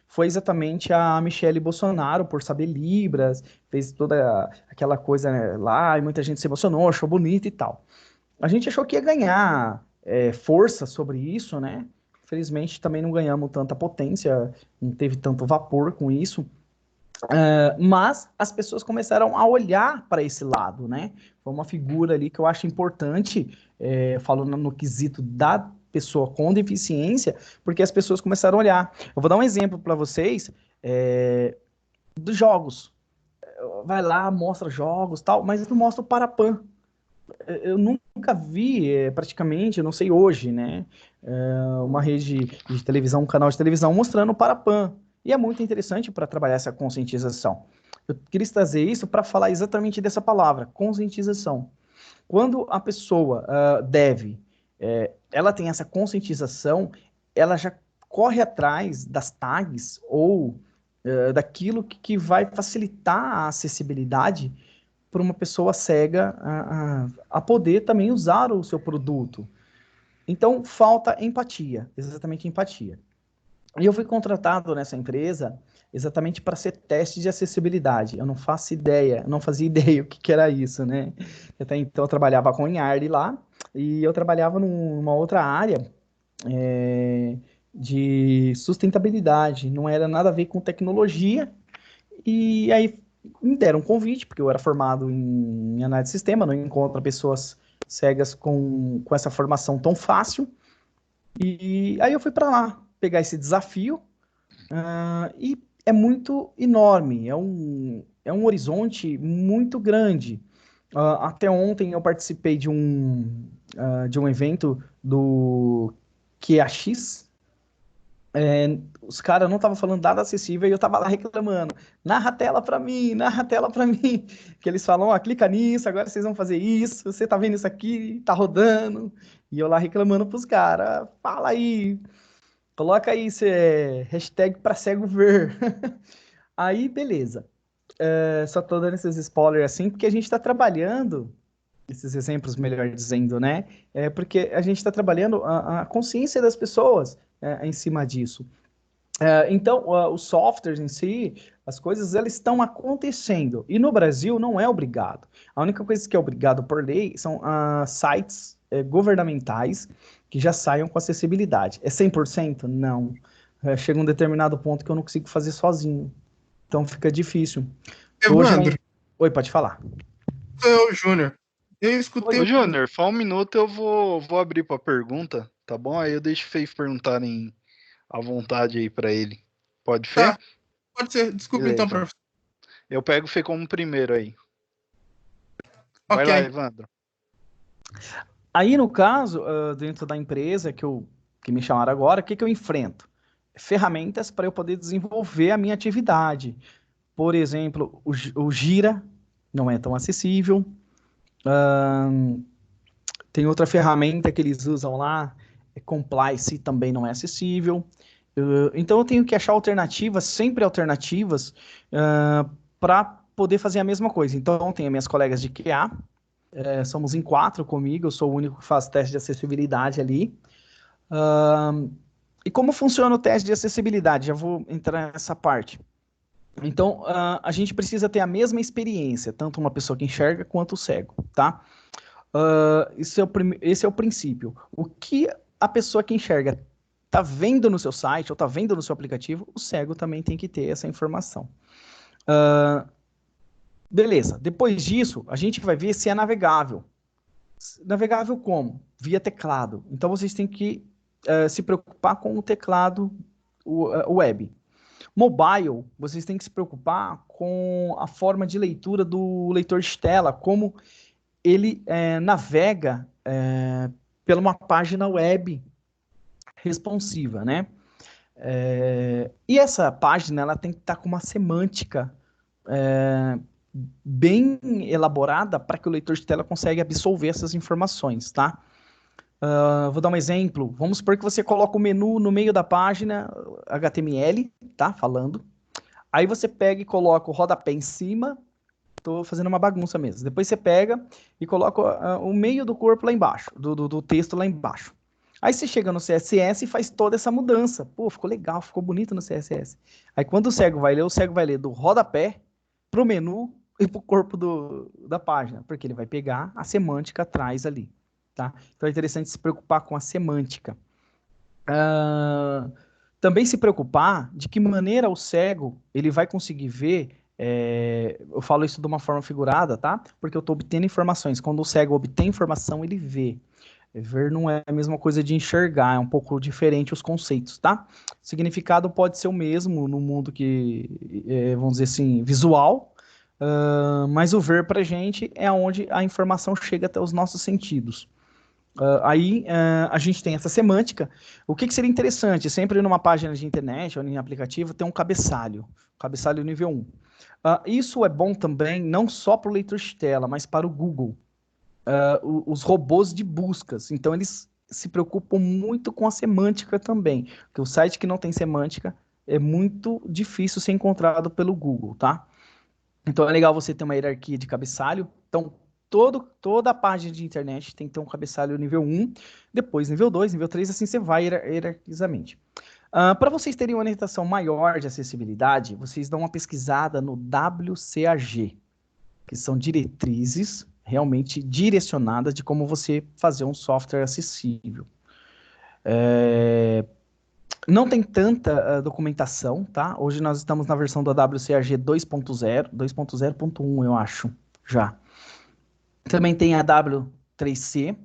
S2: foi exatamente a Michelle Bolsonaro, por saber Libras, fez toda aquela coisa, né, lá, e muita gente se emocionou, achou bonito e tal. A gente achou que ia ganhar força sobre isso, né? Infelizmente também não ganhamos tanta potência, não teve tanto vapor com isso. Mas as pessoas começaram a olhar para esse lado, né? Foi uma figura ali que eu acho importante, falando no quesito da pessoa com deficiência, porque as pessoas começaram a olhar. Eu vou dar um exemplo para vocês dos jogos. Vai lá, mostra jogos tal, mas não mostra o Parapan. Eu nunca vi, praticamente, eu não sei hoje, né? Uma rede de televisão, um canal de televisão mostrando o Parapan. E é muito interessante para trabalhar essa conscientização. Eu queria trazer isso para falar exatamente dessa palavra, conscientização. Quando a pessoa ela tem essa conscientização, ela já corre atrás das tags ou daquilo que vai facilitar a acessibilidade para uma pessoa cega a poder também usar o seu produto. Então, falta empatia, exatamente empatia. E eu fui contratado nessa empresa exatamente para ser teste de acessibilidade. Eu não faço ideia, não fazia ideia o que era isso, né? Até então eu trabalhava com INARD lá e eu trabalhava numa outra área de sustentabilidade. Não era nada a ver com tecnologia. E aí me deram um convite, porque eu era formado em análise de sistema, não encontro pessoas cegas com essa formação tão fácil. E aí eu fui para lá pegar esse desafio, e é muito enorme, é um horizonte muito grande. Até ontem eu participei de um evento do QAX, Os caras não estavam falando dado acessível e eu tava lá reclamando. Narra a tela pra mim, narra a tela pra mim. Que eles falam, ó, clica nisso, agora vocês vão fazer isso, você tá vendo isso aqui, tá rodando. E eu lá reclamando pros caras, fala aí, coloca aí, hashtag pra cego ver. Aí, beleza. Só tô dando esses spoilers assim, porque a gente tá trabalhando, esses exemplos, melhor dizendo, né? Porque a gente tá trabalhando a consciência das pessoas em cima disso. Então, os softwares em si, as coisas, elas estão acontecendo. E no Brasil não é obrigado. A única coisa que é obrigado por lei são sites governamentais que já saiam com acessibilidade. É 100%? Não. Chega um determinado ponto que eu não consigo fazer sozinho. Então fica difícil. Hoje,
S3: Evandro,
S2: oi, pode falar.
S3: sou eu, Júnior. Eu
S1: Ô,
S3: escutei.
S1: Júnior, só um minuto eu vou abrir pra pergunta, tá bom? Aí eu deixo vocês perguntarem à vontade aí pra ele. Pode
S3: Tá,
S1: ser?
S3: pode ser. Desculpa então,
S1: Beleza.
S3: professor.
S1: Eu pego o Fê como primeiro aí. Vai
S3: Ok.
S1: lá, Evandro.
S2: Aí, no caso, dentro da empresa que me chamaram agora, o que eu enfrento? Ferramentas para eu poder desenvolver a minha atividade. Por exemplo, o Gira não é tão acessível. Tem outra ferramenta que eles usam lá, Complice, também não é acessível. Então eu tenho que achar alternativas, sempre alternativas, para poder fazer a mesma coisa. Então tem as minhas colegas de QA, somos em 4 comigo, eu sou o único que faz teste de acessibilidade ali. E como funciona o teste de acessibilidade? Já vou entrar nessa parte. Então, a gente precisa ter a mesma experiência, tanto uma pessoa que enxerga quanto o cego, tá? Esse é o princípio. O que a pessoa que enxerga está vendo no seu site ou está vendo no seu aplicativo, o cego também tem que ter essa informação. Beleza. Depois disso, a gente vai ver se é navegável. Navegável como? Via teclado. Então, vocês têm que se preocupar com o teclado web. Mobile, vocês têm que se preocupar com a forma de leitura do leitor de tela, como ele navega pela uma página web responsiva, né? E essa página ela tem que estar com uma semântica bem elaborada para que o leitor de tela consiga absorver essas informações, tá? Vou dar um exemplo. Vamos supor que você coloca o menu no meio da página HTML, tá? Falando. Aí você pega e coloca o rodapé em cima. Tô fazendo uma bagunça mesmo. Depois você pega e coloca o meio do corpo lá embaixo, do texto lá embaixo. Aí você chega no CSS e faz toda essa mudança. Pô, ficou legal, ficou bonito no CSS. Aí quando o cego vai ler do rodapé pro menu e pro corpo da página, porque ele vai pegar a semântica atrás ali, tá? Então é interessante se preocupar com a semântica. Também se preocupar de que maneira o cego ele vai conseguir ver. Eu falo isso de uma forma figurada, tá? Porque eu estou obtendo informações. Quando o cego obtém informação, ele vê. Ver não é a mesma coisa de enxergar, é um pouco diferente os conceitos, tá? O significado pode ser o mesmo no mundo vamos dizer assim, visual, mas o ver pra gente é onde a informação chega até os nossos sentidos. Aí a gente tem essa semântica. O que seria interessante? Sempre numa página de internet ou em aplicativo tem um cabeçalho nível 1. Isso é bom também não só para o leitor de tela, mas para o Google. Os robôs de buscas. Então eles se preocupam muito com a semântica também. Porque o site que não tem semântica é muito difícil ser encontrado pelo Google, tá? Então é legal você ter uma hierarquia de cabeçalho. Então, toda a página de internet tem que ter um cabeçalho nível 1, depois nível 2, nível 3, assim você vai hierarquizamente. Para vocês terem uma orientação maior de acessibilidade, vocês dão uma pesquisada no WCAG, que são diretrizes realmente direcionadas de como você fazer um software acessível. Não tem tanta documentação, tá? Hoje nós estamos na versão da WCAG 2.0, 2.0.1, eu acho, já. Também tem a W3C,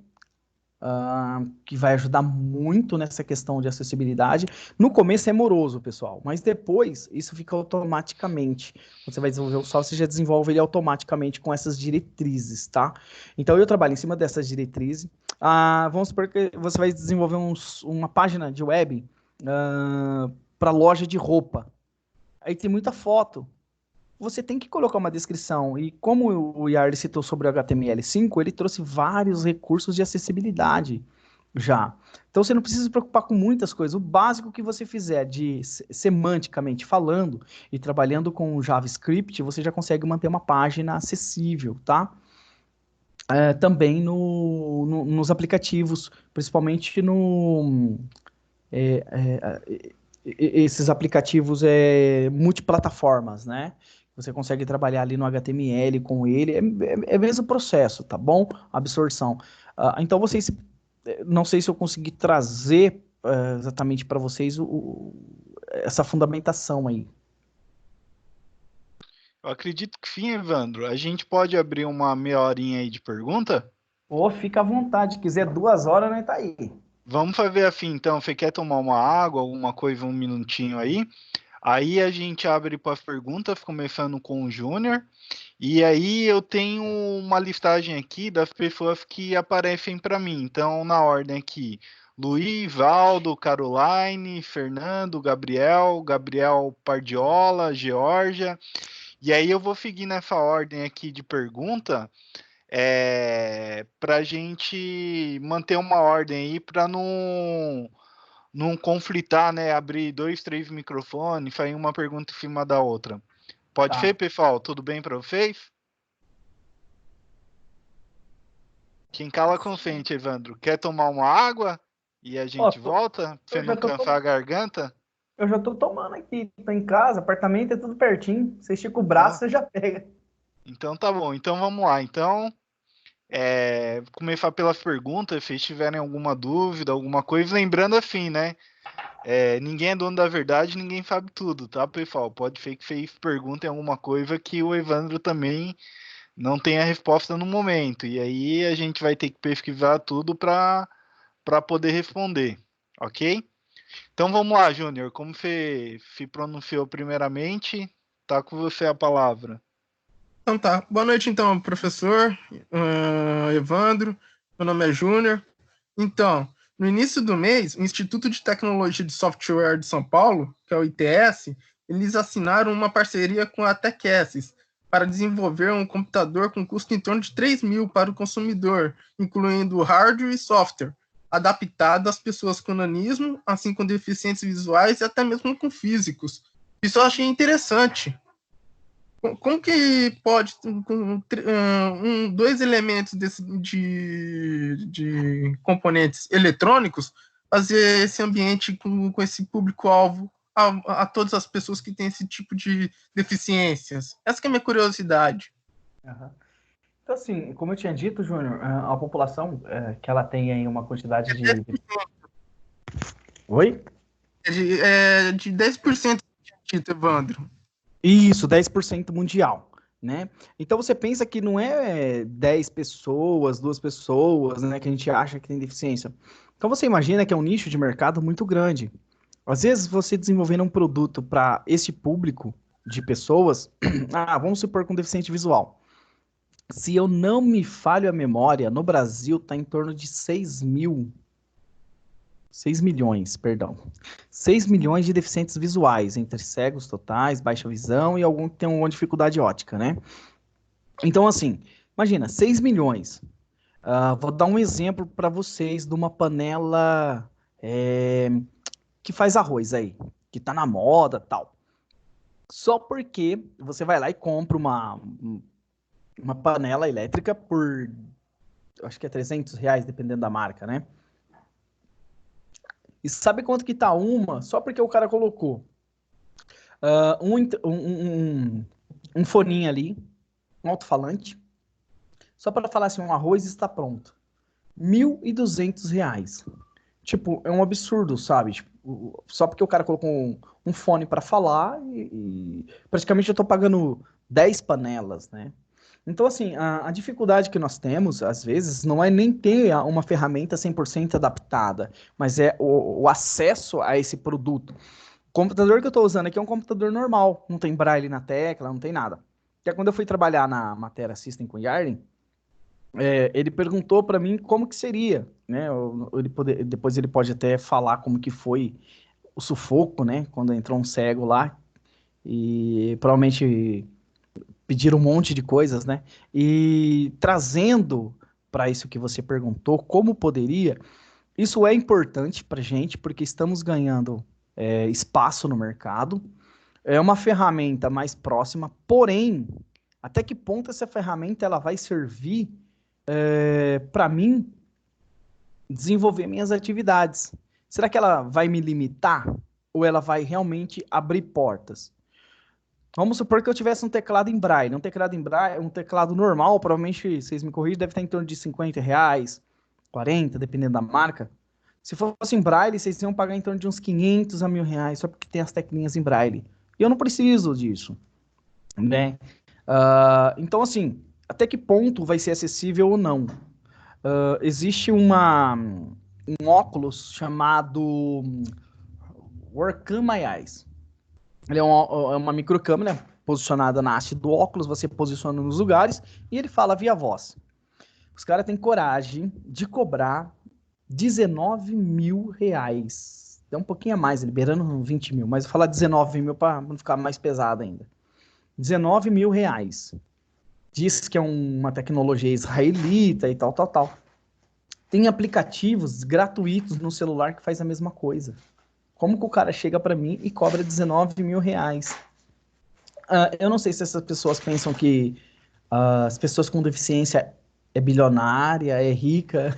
S2: que vai ajudar muito nessa questão de acessibilidade. No começo é moroso, pessoal, mas depois isso fica automaticamente. Você vai desenvolver o software, você já desenvolve ele automaticamente com essas diretrizes, tá? Então eu trabalho em cima dessas diretrizes. Vamos supor que você vai desenvolver uma página de web para loja de roupa. Aí tem muita foto. Você tem que colocar uma descrição. E como o Yardi citou sobre o HTML5, ele trouxe vários recursos de acessibilidade já. Então você não precisa se preocupar com muitas coisas. O básico que você fizer de semanticamente falando e trabalhando com o JavaScript, você já consegue manter uma página acessível, tá? Também nos aplicativos, principalmente esses aplicativos multiplataformas, né? Você consegue trabalhar ali no HTML com ele, é o mesmo processo, tá bom? Absorção. Então vocês, não sei se eu consegui trazer exatamente para vocês essa fundamentação aí.
S1: Eu acredito que sim, Evandro. A gente pode abrir uma meia horinha aí de pergunta?
S2: Ou fica à vontade, quiser 2 horas, né, tá aí.
S1: Vamos fazer assim, então. Você quer tomar uma água, alguma coisa, um minutinho aí? Aí a gente abre para as perguntas, começando com o Júnior. E aí eu tenho uma listagem aqui das pessoas que aparecem para mim. Então, na ordem aqui, Luiz, Valdo, Caroline, Fernando, Gabriel Pardiola, Georgia. E aí eu vou seguir nessa ordem aqui de pergunta, para a gente manter uma ordem aí para não conflitar, né? Abrir 2, 3 microfones, sair uma pergunta em cima da outra. Pode ser, pessoal? Tudo bem para vocês? Quem cala consente, Evandro. Quer tomar uma água e a gente volta? Pra você não cansar a garganta?
S2: Eu já tô tomando aqui, tô em casa, apartamento é tudo pertinho. Você estica o braço, você já pega.
S1: Então tá bom, então vamos lá. Então, começar pelas perguntas, se tiverem alguma dúvida, alguma coisa, lembrando assim, né? Ninguém é dono da verdade, ninguém sabe tudo, tá, pessoal? Pode ser que vocês perguntem alguma coisa que o Evandro também não tem a resposta no momento. E aí a gente vai ter que pesquisar tudo para poder responder, ok? Então vamos lá, Júnior. Como você se pronunciou primeiramente, tá com você a palavra.
S3: Então tá. Boa noite, então, professor Evandro. Meu nome é Júnior. Então, no início do mês, o Instituto de Tecnologia de Software de São Paulo, que é o ITS, eles assinaram uma parceria com a TechSys para desenvolver um computador com custo em torno de 3 mil para o consumidor, incluindo hardware e software, adaptado às pessoas com nanismo, assim como deficientes visuais e até mesmo com físicos. Isso eu achei interessante. Como que pode dois elementos de componentes eletrônicos fazer esse ambiente com esse público-alvo a todas as pessoas que têm esse tipo de deficiências? Essa que é a minha curiosidade.
S2: Uhum. Então, assim, como eu tinha dito, Júnior, a população que ela tem aí uma quantidade de... Oi?
S3: De 10%, Evandro.
S2: Isso, 10% mundial, né? Então você pensa que não é 10 pessoas, 2 pessoas, né, que a gente acha que tem deficiência. Então você imagina que é um nicho de mercado muito grande. Às vezes você desenvolvendo um produto para esse público de pessoas, vamos supor com deficiente visual. Se eu não me falho a memória, no Brasil está em torno de 6 milhões, perdão. 6 milhões de deficientes visuais, entre cegos totais, baixa visão e algum que tem alguma dificuldade óptica, né? Então, assim, imagina, 6 milhões. Vou dar um exemplo para vocês de uma panela que faz arroz aí, que tá na moda tal. Só porque você vai lá e compra uma panela elétrica por, acho que é R$300, dependendo da marca, né? E sabe quanto que tá uma? Só porque o cara colocou um foninho ali, um alto-falante, só para falar assim, um arroz está pronto. R$1.200. Tipo, é um absurdo, sabe? Tipo, só porque o cara colocou um fone para falar e praticamente eu tô pagando 10 panelas, né? Então, assim, a dificuldade que nós temos, às vezes, não é nem ter uma ferramenta 100% adaptada, mas é o acesso a esse produto. O computador que eu estou usando aqui é um computador normal, não tem braille na tecla, não tem nada. Porque quando eu fui trabalhar na matéria System com Yarden, ele perguntou para mim como que seria, né? Depois ele pode até falar como que foi o sufoco, né? Quando entrou um cego lá e provavelmente pediram um monte de coisas, né? E trazendo para isso que você perguntou, como poderia, isso é importante para gente, porque estamos ganhando espaço no mercado, é uma ferramenta mais próxima, porém, até que ponto essa ferramenta ela vai servir para mim desenvolver minhas atividades? Será que ela vai me limitar ou ela vai realmente abrir portas? Vamos supor que eu tivesse um teclado em braille. Um teclado em braille, um teclado normal, provavelmente, vocês me corrigem, deve estar em torno de R$ 50, 40, dependendo da marca. Se fosse em braille, vocês iam pagar em torno de uns 500 a R$ 1.000, só porque tem as teclinhas em braille. E eu não preciso disso, né? Então, assim, até que ponto vai ser acessível ou não? Existe um óculos chamado Workcam My Eyes. Ele é uma microcâmera posicionada na haste do óculos, você posiciona nos lugares e ele fala via voz. Os caras têm coragem de cobrar R$ 19.000. É um pouquinho a mais, liberando 20 mil, mas eu vou falar 19 mil para não ficar mais pesado ainda. R$ 19.000. Diz que é uma tecnologia israelita e tal, tal, tal. Tem aplicativos gratuitos no celular que faz a mesma coisa. Como que o cara chega para mim e cobra R$ 19.000? Eu não sei se essas pessoas pensam que as pessoas com deficiência é bilionária, é rica,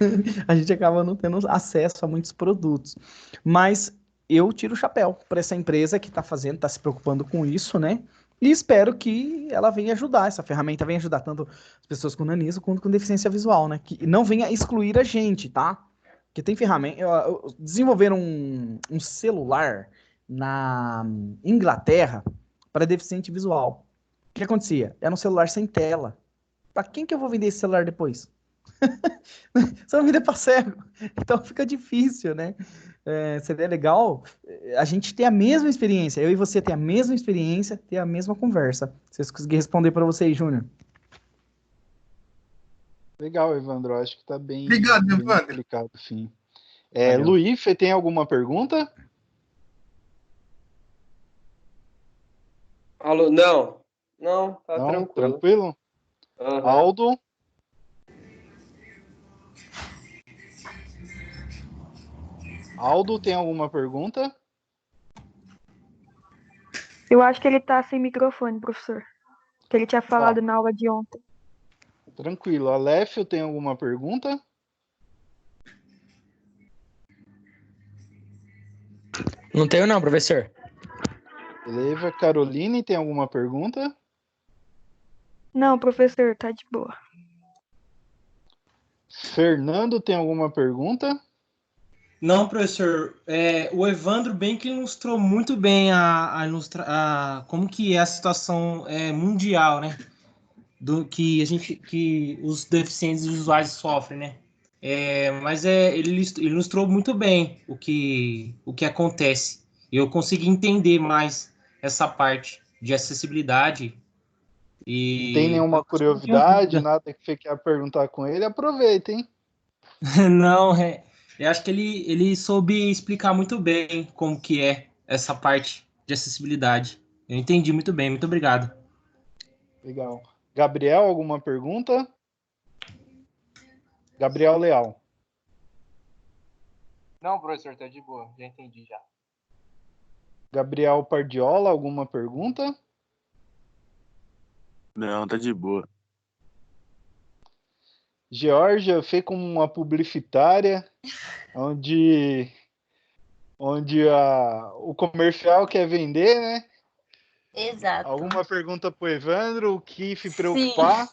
S2: a gente acaba não tendo acesso a muitos produtos. Mas eu tiro o chapéu para essa empresa que está fazendo, está se preocupando com isso, né? E espero que ela venha ajudar, essa ferramenta venha ajudar tanto as pessoas com nanismo quanto com deficiência visual, né? Que não venha excluir a gente, tá? Porque tem ferramenta. Desenvolveram um celular na Inglaterra para deficiente visual. O que acontecia? Era um celular sem tela. Para quem que eu vou vender esse celular depois? Só vender para cego. Então fica difícil, né? Seria legal a gente ter a mesma experiência. Eu e você ter a mesma experiência, ter a mesma conversa. Se eu conseguir responder para você aí, Júnior.
S1: Legal, Evandro. Acho que tá bem,
S3: Obrigado,
S1: bem
S3: Evandro.
S1: explicado, sim.
S2: Valeu.
S1: Luiz, você tem alguma pergunta?
S4: Alô, não. Não, tá
S1: Não?
S4: tranquilo.
S1: Tranquilo?
S4: Aham.
S1: Aldo? Aldo, tem alguma pergunta?
S5: Eu acho que ele tá sem microfone, professor. Que ele tinha falado na aula de ontem.
S1: Tranquilo. Aléfio, tem alguma pergunta?
S6: Não tenho não, professor.
S1: Beleza. Caroline, tem alguma pergunta?
S5: Não, professor, tá de boa.
S1: Fernando, tem alguma pergunta?
S6: Não, professor. O Evandro bem que ilustrou muito bem como que é a situação mundial, né? Do que os deficientes visuais sofrem, né? Mas ele ilustrou muito bem o que acontece. Eu consegui entender mais essa parte de acessibilidade. E
S1: Tem nenhuma curiosidade, nada que você quer perguntar com ele? Aproveita, hein?
S6: Não, eu acho que ele soube explicar muito bem como que é essa parte de acessibilidade. Eu entendi muito bem, muito obrigado.
S1: Legal. Gabriel, alguma pergunta? Gabriel Leal.
S4: Não, professor, tá de boa. Já entendi já.
S1: Gabriel Pardiola, alguma pergunta?
S7: Não, tá de boa.
S1: Georgia, fez como uma publicitária, onde o comercial quer vender, né?
S8: Exato.
S1: Alguma pergunta pro Evandro? O que se preocupar?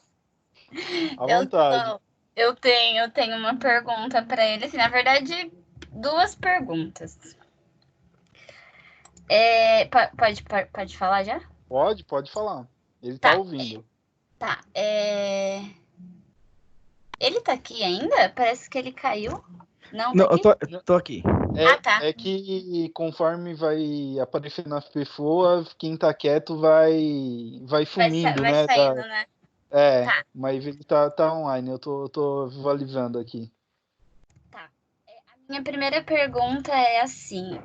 S1: À
S8: Eu
S1: vontade.
S8: Eu tenho uma pergunta para ele. Assim, na verdade, duas perguntas. Pode falar já?
S1: Pode falar. Ele tá ouvindo.
S8: Tá. Ele tá aqui ainda? Parece que ele caiu. Não,
S2: eu tô aqui.
S8: Tá.
S1: É que conforme vai aparecendo as pessoas, quem tá quieto vai sumindo,
S8: vai
S1: né?
S8: saindo, né?
S1: Mas ele tá online, eu tô visualizando aqui.
S8: Tá. A Minha primeira pergunta é assim,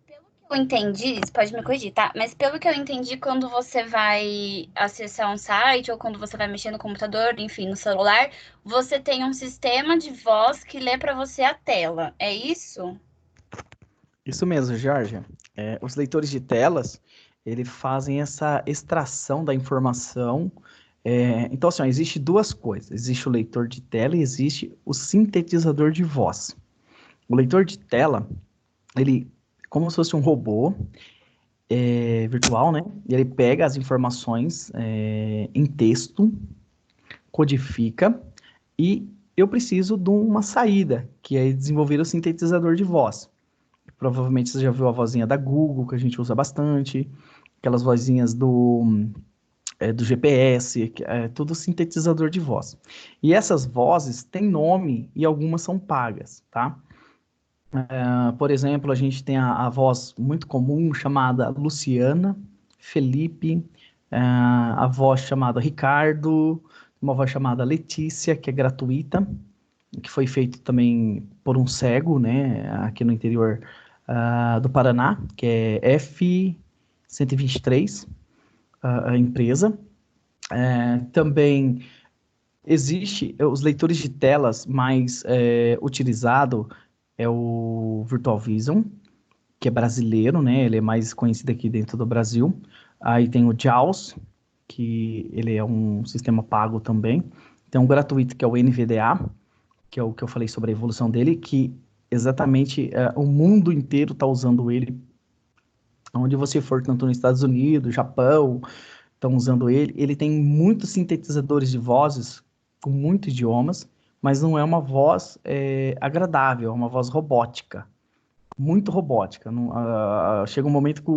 S8: pelo que eu entendi, você pode me corrigir, tá? Mas pelo que eu entendi, quando você vai acessar um site ou quando você vai mexer no computador, enfim, no celular, você tem um sistema de voz que lê para você a tela, é isso?
S2: Isso mesmo, Jorge. Os leitores de telas, eles fazem essa extração da informação. Então, assim, ó, existe duas coisas. Existe o leitor de tela e existe o sintetizador de voz. O leitor de tela, ele é como se fosse um robô virtual, né? E ele pega as informações em texto, codifica e eu preciso de uma saída, que é desenvolver o sintetizador de voz. Provavelmente você já viu a vozinha da Google, que a gente usa bastante, aquelas vozinhas do GPS, tudo sintetizador de voz. E essas vozes têm nome e algumas são pagas, tá? Por exemplo, a gente tem a voz muito comum chamada Luciana, Felipe, a voz chamada Ricardo, uma voz chamada Letícia, que é gratuita, que foi feito também por um cego, né, aqui no interior do Paraná, que é F123, a empresa. Também existe os leitores de telas mais utilizado é o Virtual Vision, que é brasileiro, né? Ele é mais conhecido aqui dentro do Brasil. Aí tem o JAWS, que ele é um sistema pago também. Tem um gratuito, que é o NVDA, que é o que eu falei sobre a evolução dele, que exatamente o mundo inteiro está usando ele. Onde você for, tanto nos Estados Unidos, Japão, estão usando ele. Ele tem muitos sintetizadores de vozes, com muitos idiomas, mas não é uma voz agradável, é uma voz robótica. Muito robótica. Chega um momento que,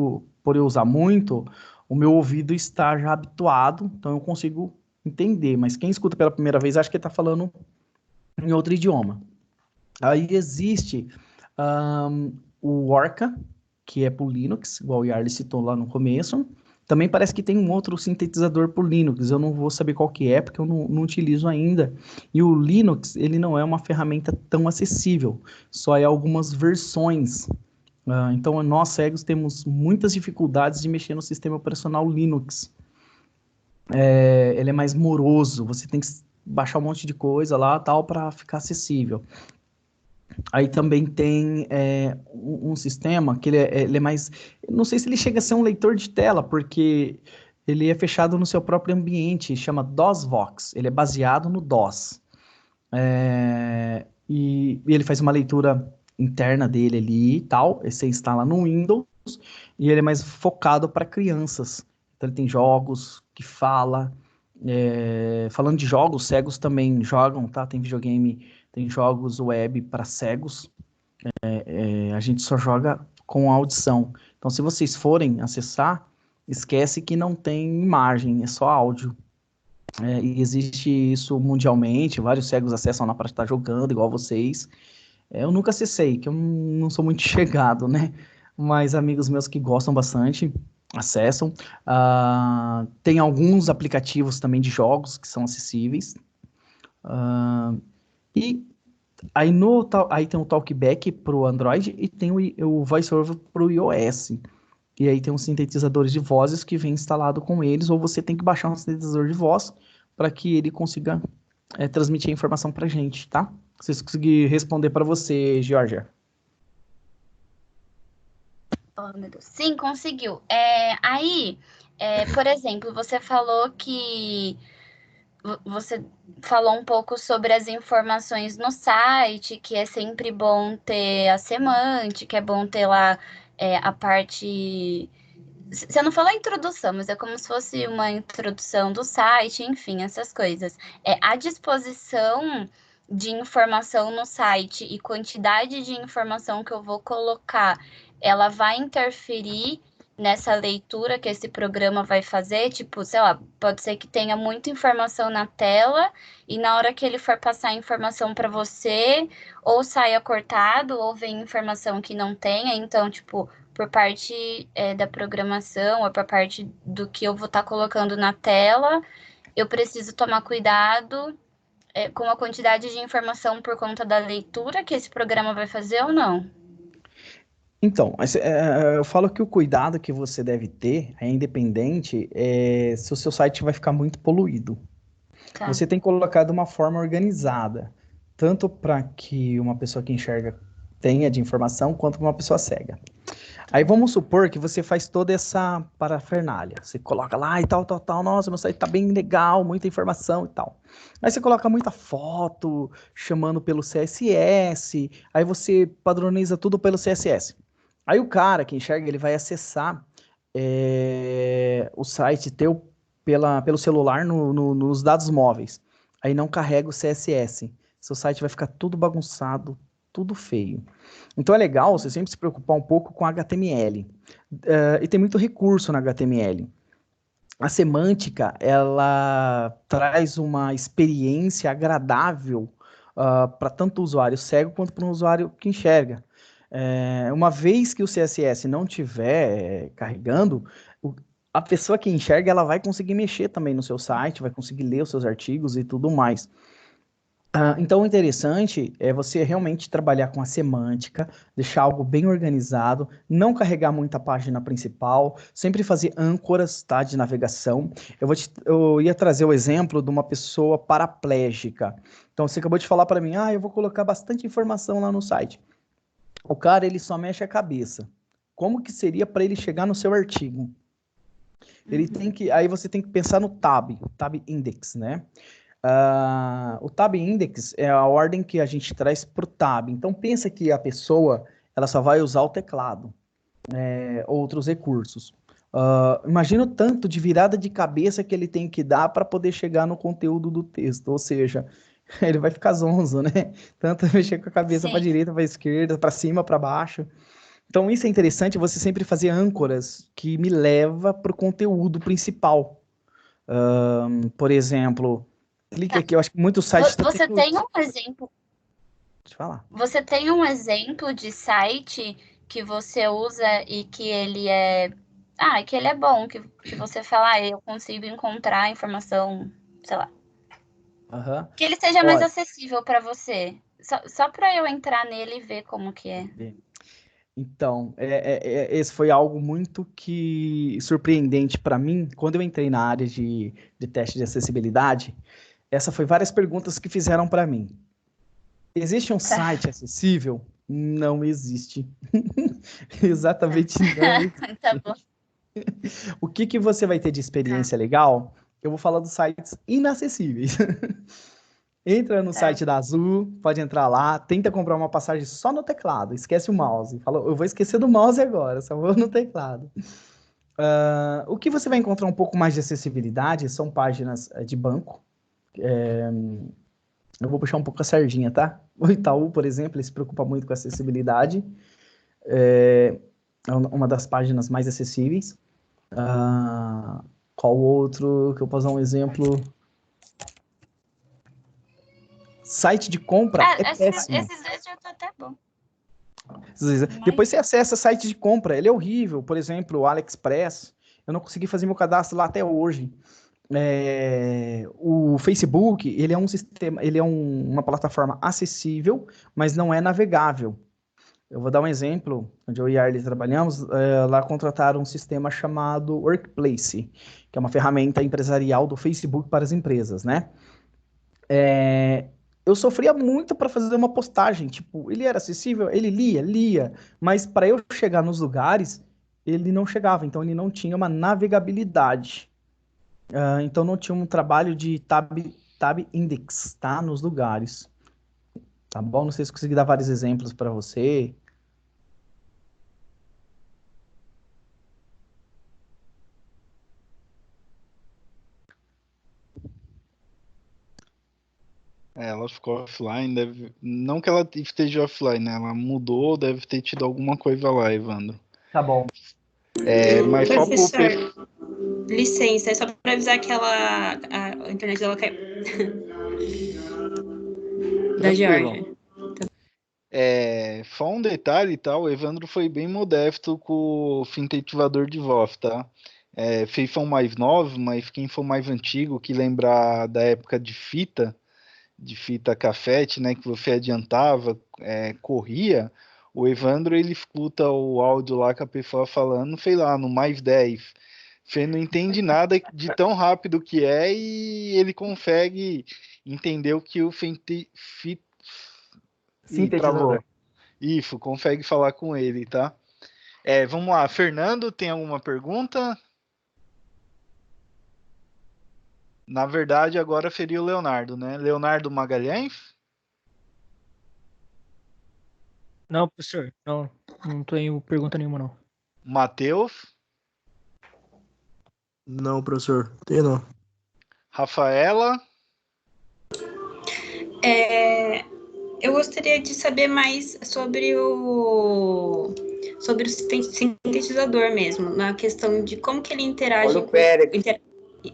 S2: por eu usar muito, o meu ouvido está já habituado, então eu consigo entender. Mas quem escuta pela primeira vez acha que ele está falando em outro idioma. Aí existe o Orca, que é por Linux, igual o Yarly citou lá no começo. Também parece que tem um outro sintetizador por Linux, eu não vou saber qual que é, porque eu não utilizo ainda. E o Linux, ele não é uma ferramenta tão acessível, só é algumas versões. Então, nós cegos temos muitas dificuldades de mexer no sistema operacional Linux. Ele é mais moroso, você tem que baixar um monte de coisa lá, tal, para ficar acessível. Aí também tem um sistema que ele é mais... Não sei se ele chega a ser um leitor de tela, porque ele é fechado no seu próprio ambiente, chama DOSVox. Ele é baseado no DOS. E ele faz uma leitura interna dele ali e tal. Você instala no Windows e ele é mais focado para crianças. Então ele tem jogos que fala... falando de jogos, cegos também jogam, tá? Tem videogame... Tem jogos web para cegos, a gente só joga com audição. Então, se vocês forem acessar, esquece que não tem imagem, é só áudio. E existe isso mundialmente, vários cegos acessam lá para estar jogando, igual vocês. Eu nunca acessei, que eu não sou muito chegado, né? Mas amigos meus que gostam bastante acessam. Tem alguns aplicativos também de jogos que são acessíveis. E aí tem o TalkBack para o Android e tem o VoiceOver para o iOS. E aí tem uns sintetizadores de vozes que vem instalado com eles, ou você tem que baixar um sintetizador de voz para que ele consiga transmitir a informação para a gente, tá? Se conseguir responder para você, Georgia.
S8: Oh, meu Deus. Sim, conseguiu. Por exemplo, você falou que você falou um pouco sobre as informações no site, que é sempre bom ter a semântica, é bom ter lá a parte... Você não falou a introdução, mas é como se fosse uma introdução do site, enfim, essas coisas. A disposição de informação no site e quantidade de informação que eu vou colocar, ela vai interferir nessa leitura que esse programa vai fazer? Tipo, sei lá, pode ser que tenha muita informação na tela e na hora que ele for passar a informação para você, ou saia cortado, ou vem informação que não tenha. Então, tipo, por parte da programação, ou por parte do que eu vou estar colocando na tela, eu preciso tomar cuidado com a quantidade de informação por conta da leitura que esse programa vai fazer ou não?
S2: Então, eu falo que o cuidado que você deve ter é independente se o seu site vai ficar muito poluído.
S8: Tá.
S2: Você tem que colocar de uma forma organizada, tanto para que uma pessoa que enxerga tenha de informação, quanto para uma pessoa cega. Aí vamos supor que você faz toda essa parafernália. Você coloca lá e tal, nossa, meu site tá bem legal, muita informação e tal. Aí você coloca muita foto, chamando pelo CSS, aí você padroniza tudo pelo CSS. Aí o cara que enxerga, ele vai acessar o site teu pelo celular nos dados móveis. Aí não carrega o CSS. Seu site vai ficar tudo bagunçado, tudo feio. Então é legal você sempre se preocupar um pouco com HTML. E tem muito recurso no HTML. A semântica, ela traz uma experiência agradável para tanto o usuário cego quanto para um usuário que enxerga. Uma vez que o CSS não estiver carregando, a pessoa que enxerga, ela vai conseguir mexer também no seu site, vai conseguir ler os seus artigos e tudo mais. Então, o interessante é você realmente trabalhar com a semântica, deixar algo bem organizado, não carregar muita página principal, sempre fazer âncoras, tá, de navegação. Eu ia trazer o exemplo de uma pessoa paraplégica. Então, você acabou de falar para mim, eu vou colocar bastante informação lá no site. O cara, ele só mexe a cabeça. Como que seria para ele chegar no seu artigo? Aí você tem que pensar no tab index, né? O tab index é a ordem que a gente traz para o tab. Então, pensa que a pessoa ela só vai usar o teclado, outros recursos. Imagina o tanto de virada de cabeça que ele tem que dar para poder chegar no conteúdo do texto. Ou seja, ele vai ficar zonzo, né? Tanto mexer com a cabeça para a direita, para a esquerda, para cima, para baixo. Então, isso é interessante, você sempre fazer âncoras que me leva para o conteúdo principal. Por exemplo, clique aqui, eu acho que muitos sites...
S8: Você tem um exemplo?
S2: Deixa eu falar.
S8: Você tem um exemplo de site que você usa e que ele é... que ele é bom, que você fala, eu consigo encontrar informação, sei lá. Que ele seja mais acessível para você. Só para eu entrar nele e ver como que é.
S2: Então, esse foi algo muito surpreendente para mim. Quando eu entrei na área de teste de acessibilidade, essa foi várias perguntas que fizeram para mim. Existe um site acessível? Não existe. Exatamente não existe.
S8: Tá bom.
S2: O que você vai ter de experiência legal? Eu vou falar dos sites inacessíveis. Entra no site da Azul, pode entrar lá, tenta comprar uma passagem só no teclado, esquece o mouse. Fala, eu vou esquecer do mouse agora, só vou no teclado. O que você vai encontrar um pouco mais de acessibilidade são páginas de banco. Eu vou puxar um pouco a sardinha, tá? O Itaú, por exemplo, ele se preocupa muito com acessibilidade. É uma das páginas mais acessíveis. Qual outro que eu posso dar um exemplo? Site de compra é péssimo.
S8: Esses dois já tá até bom.
S2: Depois você acessa site de compra, ele é horrível. Por exemplo, o AliExpress, eu não consegui fazer meu cadastro lá até hoje. O Facebook, ele é um sistema, ele é uma plataforma acessível, mas não é navegável. Eu vou dar um exemplo, onde eu e a Arlie trabalhamos, lá contrataram um sistema chamado Workplace, que é uma ferramenta empresarial do Facebook para as empresas, né? Eu sofria muito para fazer uma postagem, tipo, ele era acessível, ele lia, mas para eu chegar nos lugares, ele não chegava, então ele não tinha uma navegabilidade. Então não tinha um trabalho de tab index, tá? Nos lugares. Tá bom? Não sei se consegui dar vários exemplos para você.
S1: Ela ficou offline, não que ela esteja offline, né? Ela mudou, deve ter tido alguma coisa lá, Evandro.
S2: Tá bom.
S1: Mas só
S7: Professor, licença, é só para avisar que a internet dela caiu. Da Georgia.
S1: Só um detalhe e tal, o Evandro foi bem modesto com o fintetivador de voz, tá? Vocês são mais novos, mas quem for mais antigo, que lembrar da época de fita, de fita cassete, né, que você adiantava, corria, o Evandro ele escuta o áudio lá com a pessoa falando, sei lá, no mais 10. Você não entende nada de tão rápido que é e ele consegue entender o que o
S2: Sintetizador.
S1: Isso, consegue falar com ele, tá? Vamos lá, Fernando, tem alguma pergunta? Na verdade, agora seria o Leonardo, né? Leonardo Magalhães?
S9: Não, professor, não tenho pergunta nenhuma, não.
S1: Matheus?
S10: Não, professor, tem não.
S1: Rafaela?
S7: Eu gostaria de saber mais sobre o sintetizador mesmo, na questão de como que ele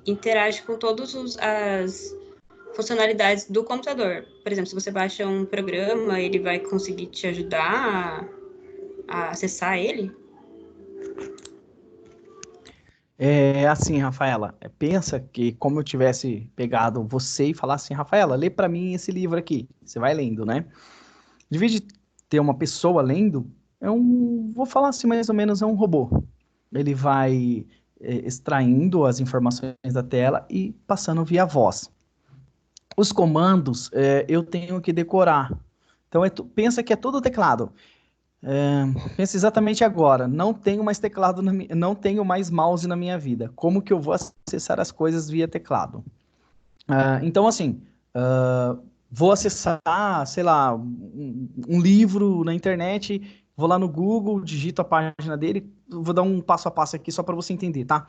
S7: interage com todas as funcionalidades do computador. Por exemplo, se você baixa um programa, ele vai conseguir te ajudar a acessar ele?
S2: Assim, Rafaela, pensa que como eu tivesse pegado você e falasse assim, Rafaela, lê para mim esse livro aqui. Você vai lendo, né? De vez de ter uma pessoa lendo, vou falar assim mais ou menos, é um robô. Ele vai extraindo as informações da tela e passando via voz. Os comandos eu tenho que decorar. Então, pensa que é todo teclado. Pensa exatamente agora. Não tenho mais teclado, não tenho mais mouse na minha vida. Como que eu vou acessar as coisas via teclado? Então, assim, vou acessar, sei lá, um livro na internet, vou lá no Google, digito a página dele, vou dar um passo a passo aqui só para você entender, tá?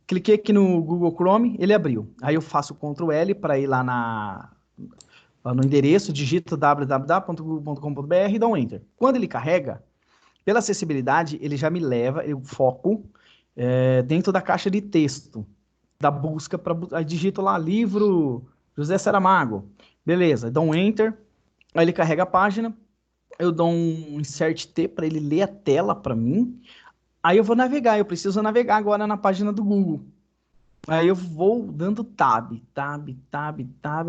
S2: Cliquei aqui no Google Chrome, ele abriu. Aí eu faço Ctrl L para ir lá no endereço, digito www.google.com.br e dá um Enter. Quando ele carrega, pela acessibilidade, ele já me leva, eu foco dentro da caixa de texto da busca, aí digito lá, livro José Saramago. Beleza, dou um Enter, aí ele carrega a página, eu dou um Insert T para ele ler a tela para mim, aí eu vou navegar, eu preciso navegar agora na página do Google. Aí eu vou dando tab,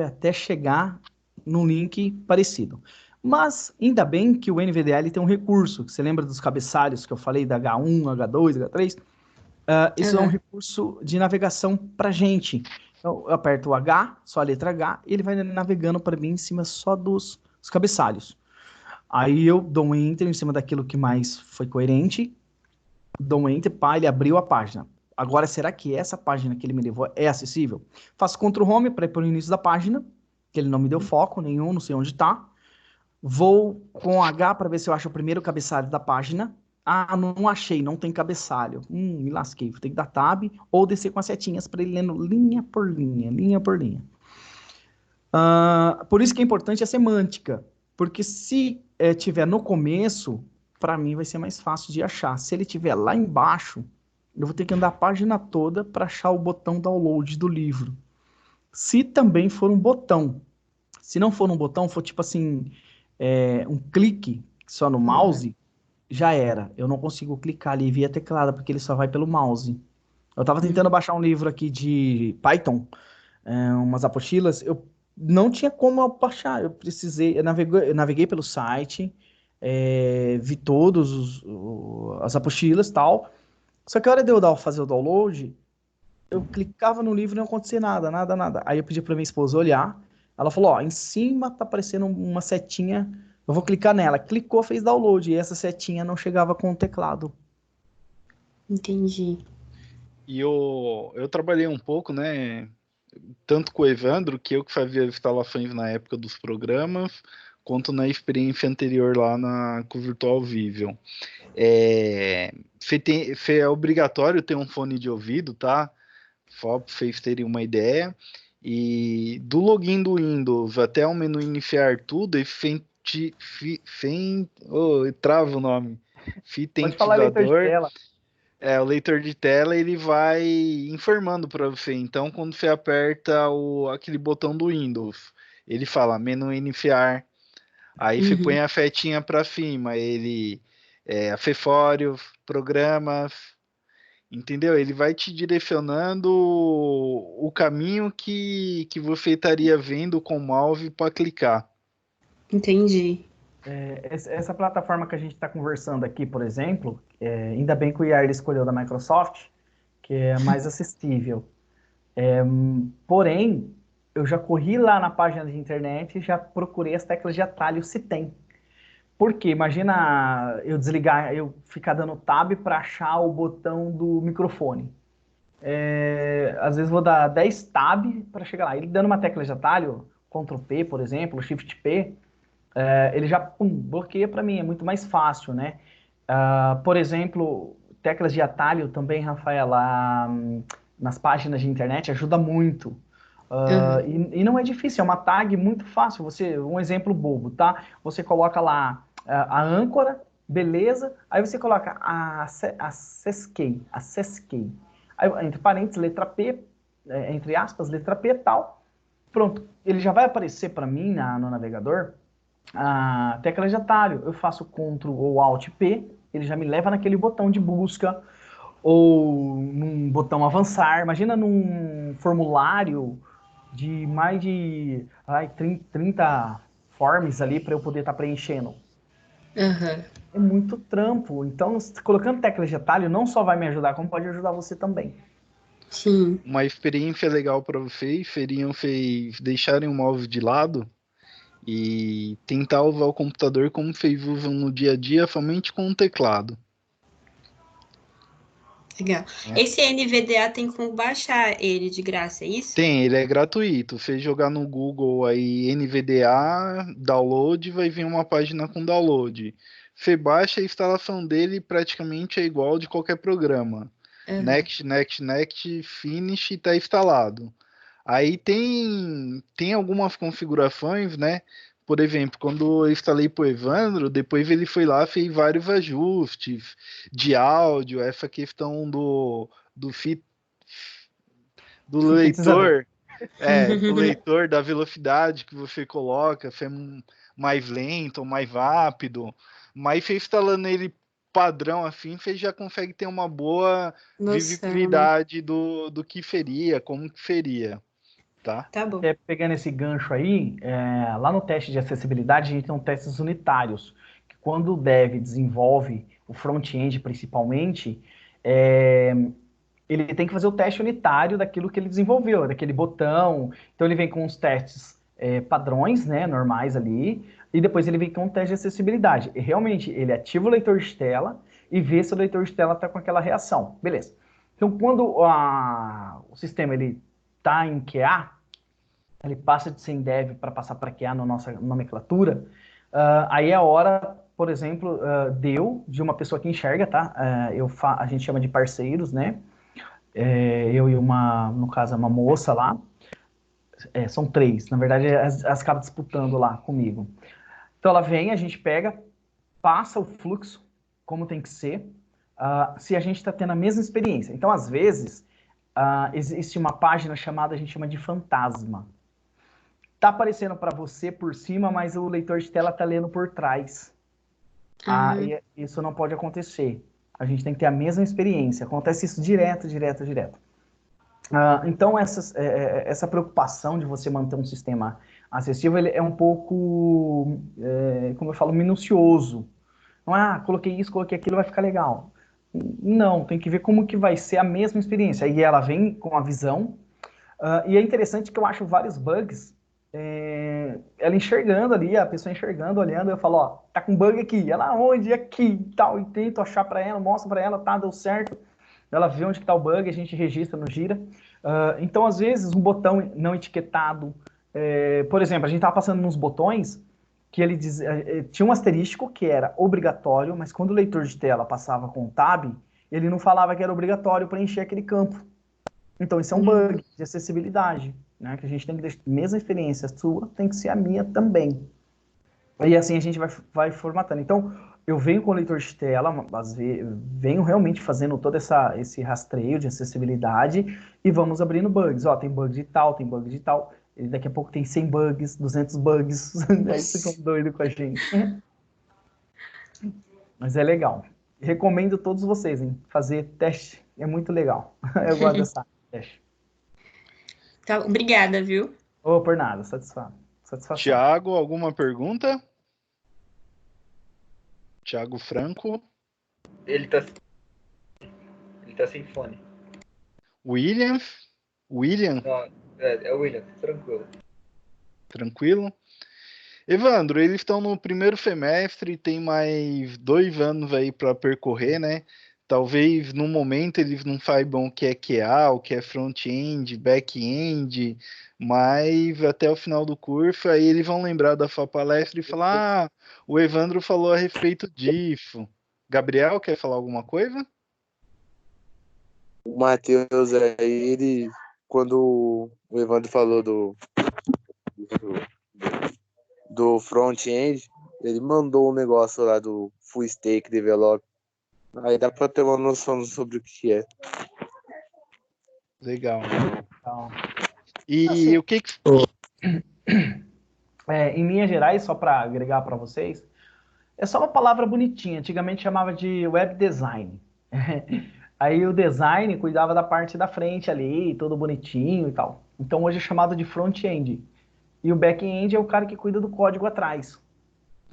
S2: até chegar num link parecido. Mas ainda bem que o NVDA tem um recurso, você lembra dos cabeçalhos que eu falei, da H1, H2, H3? Isso é um recurso de navegação para gente. Então, eu aperto o H, só a letra H, e ele vai navegando para mim em cima só dos cabeçalhos. Aí eu dou um Enter em cima daquilo que mais foi coerente, dou um Enter, ele abriu a página. Agora, será que essa página que ele me levou é acessível? Faço Ctrl Home para ir para o início da página, que ele não me deu foco nenhum, não sei onde está. Vou com H para ver se eu acho o primeiro cabeçalho da página. Não achei, não tem cabeçalho. Me lasquei, vou ter que dar tab ou descer com as setinhas para ele lendo linha por linha, linha por linha. Por isso que é importante a semântica, porque se tiver no começo, para mim vai ser mais fácil de achar. Se ele tiver lá embaixo, eu vou ter que andar a página toda para achar o botão download do livro. Se também for um botão, se não for um botão, for tipo assim, um clique só no mouse, já era. Eu não consigo clicar ali via teclado, porque ele só vai pelo mouse. Eu estava tentando baixar um livro aqui de Python, umas apostilas, eu não tinha como eu baixar, eu naveguei pelo site, vi todos as apostilas e tal, só que a hora de eu fazer o download, eu clicava no livro e não acontecia nada. Aí eu pedi para minha esposa olhar, ela falou, em cima tá aparecendo uma setinha, eu vou clicar nela. Clicou, fez download, e essa setinha não chegava com o teclado.
S7: Entendi.
S1: E eu trabalhei um pouco, né, tanto com o Evandro, que eu que fazia as instalações na época dos programas, quanto na experiência anterior lá com o Virtual Vision. É obrigatório ter um fone de ouvido, tá? Só para vocês terem uma ideia. E do login do Windows até o menu iniciar tudo, trava o nome.
S2: Pode falar leitor de tela.
S1: O leitor de tela, ele vai informando para você. Então, quando você aperta aquele botão do Windows, ele fala menu iniciar. Aí você põe a setinha para cima, acessórios, programas. Entendeu? Ele vai te direcionando o caminho que você estaria vendo com o mouse para clicar.
S7: Entendi.
S2: Essa plataforma que a gente está conversando aqui, por exemplo, ainda bem que o IAR escolheu da Microsoft, que é mais acessível. Porém, eu já corri lá na página de internet e já procurei as teclas de atalho se tem. Por quê? Imagina eu desligar, eu ficar dando tab para achar o botão do microfone. Às vezes vou dar 10 tab para chegar lá. Ele dando uma tecla de atalho, Ctrl P, por exemplo, Shift P, ele já bloqueia para mim, é muito mais fácil, né? Por exemplo, teclas de atalho também, Rafaela, nas páginas de internet ajuda muito. E não é difícil, é uma tag muito fácil. Um exemplo bobo, tá? Você coloca lá a âncora, beleza? Aí você coloca a Seskey. Aí, entre parênteses, letra P, entre aspas, letra P e tal. Pronto, ele já vai aparecer para mim no navegador a tecla de atalho. Eu faço Ctrl ou Alt P, ele já me leva naquele botão de busca, ou num botão avançar. Imagina num formulário de mais de 30 forms ali para eu poder estar preenchendo. É muito trampo. Então, colocando teclas de atalho não só vai me ajudar, como pode ajudar você também.
S7: Sim.
S1: Uma experiência legal para vocês seriam deixarem o mouse de lado e tentar usar o computador como vocês usam no dia a dia, somente com o teclado.
S7: Legal. Esse NVDA tem como baixar ele de graça, é isso?
S1: Tem, ele é gratuito. Você jogar no Google aí NVDA, download, vai vir uma página com download. Você baixa, a instalação dele praticamente é igual de qualquer programa. Next, finish, está instalado. Aí tem algumas configurações, né? Por exemplo, quando eu instalei para o Evandro, depois ele foi lá e fez vários ajustes de áudio, essa questão do leitor, do leitor, da velocidade que você coloca, se é mais lento ou mais rápido. Mas você instalando ele padrão assim, você já consegue ter uma boa visibilidade do que seria, como que seria.
S7: Tá bom.
S2: Pegando esse gancho aí, lá no teste de acessibilidade a gente tem testes unitários, que quando o dev desenvolve o front-end principalmente, ele tem que fazer o teste unitário daquilo que ele desenvolveu, daquele botão. Então ele vem com os testes padrões, né, normais ali, e depois ele vem com um teste de acessibilidade. E realmente ele ativa o leitor de tela e vê se o leitor de tela está com aquela reação. Beleza. Então quando o sistema ele está em QA, ele passa de ser em dev para passar para QA na nossa nomenclatura, aí é a hora, por exemplo, de uma pessoa que enxerga, tá? A gente chama de parceiros, né? Eu e no caso, uma moça lá. São 3, na verdade, elas acabam disputando lá comigo. Então ela vem, a gente pega, passa o fluxo, como tem que ser, se a gente está tendo a mesma experiência. Então, às vezes, existe uma página chamada, a gente chama de fantasma. Tá aparecendo para você por cima, mas o leitor de tela tá lendo por trás. Isso não pode acontecer. A gente tem que ter a mesma experiência. Acontece isso direto. Então, essa preocupação de você manter um sistema acessível, ele é um pouco, como eu falo, minucioso. Não coloquei isso, coloquei aquilo, vai ficar legal. Não, tem que ver como que vai ser a mesma experiência. Aí ela vem com a visão, e é interessante que eu acho vários bugs, ela enxergando ali, a pessoa enxergando, olhando, eu falo, ó, tá com bug aqui. Ela, onde? Aqui, e tal, e tento achar para ela, mostro para ela, tá, deu certo. Ela vê onde que tá o bug, a gente registra no Gira. Então, às vezes, um botão não etiquetado, por exemplo, a gente tava passando nos botões que ele tinha um asterístico que era obrigatório, mas quando o leitor de tela passava com o tab, ele não falava que era obrigatório preencher aquele campo. Então, isso é um bug de acessibilidade, né? Que a gente tem que deixar, mesma experiência sua, tem que ser a minha também. E assim a gente vai formatando. Então, eu venho com o leitor de tela, venho realmente fazendo todo esse rastreio de acessibilidade e vamos abrindo bugs. Ó, tem bug de tal, tem bug de tal. E daqui a pouco tem 100 bugs, 200 bugs. Aí ficam doidos com a gente. Mas é legal. Recomendo a todos vocês, hein, fazer teste é muito legal. Eu gosto dessa teste.
S7: Tá, obrigada, viu?
S2: Ô, por nada, satisfação.
S1: Tiago, alguma pergunta? Tiago Franco.
S11: Ele tá sem fone.
S1: William?
S11: Não, é o William, tranquilo.
S1: Tranquilo? Evandro, eles estão no primeiro semestre, tem mais 2 anos aí para percorrer, né? Talvez no momento eles não saibam o que é QA, o que é front-end, back-end, mas até o final do curso aí eles vão lembrar da sua palestra e falar: ah, o Evandro falou a respeito disso. Gabriel, quer falar alguma coisa?
S12: O Matheus aí, quando o Evandro falou do front-end, ele mandou um negócio lá do Full Stack Develop. Aí dá para ter uma noção sobre o que é.
S1: Legal.
S2: Então,
S1: E
S2: assim,
S1: o que
S2: em linhas gerais, só para agregar para vocês, é só uma palavra bonitinha. Antigamente chamava de web design. Aí o design cuidava da parte da frente ali, todo bonitinho e tal. Então hoje é chamado de front-end. E o back-end é o cara que cuida do código atrás.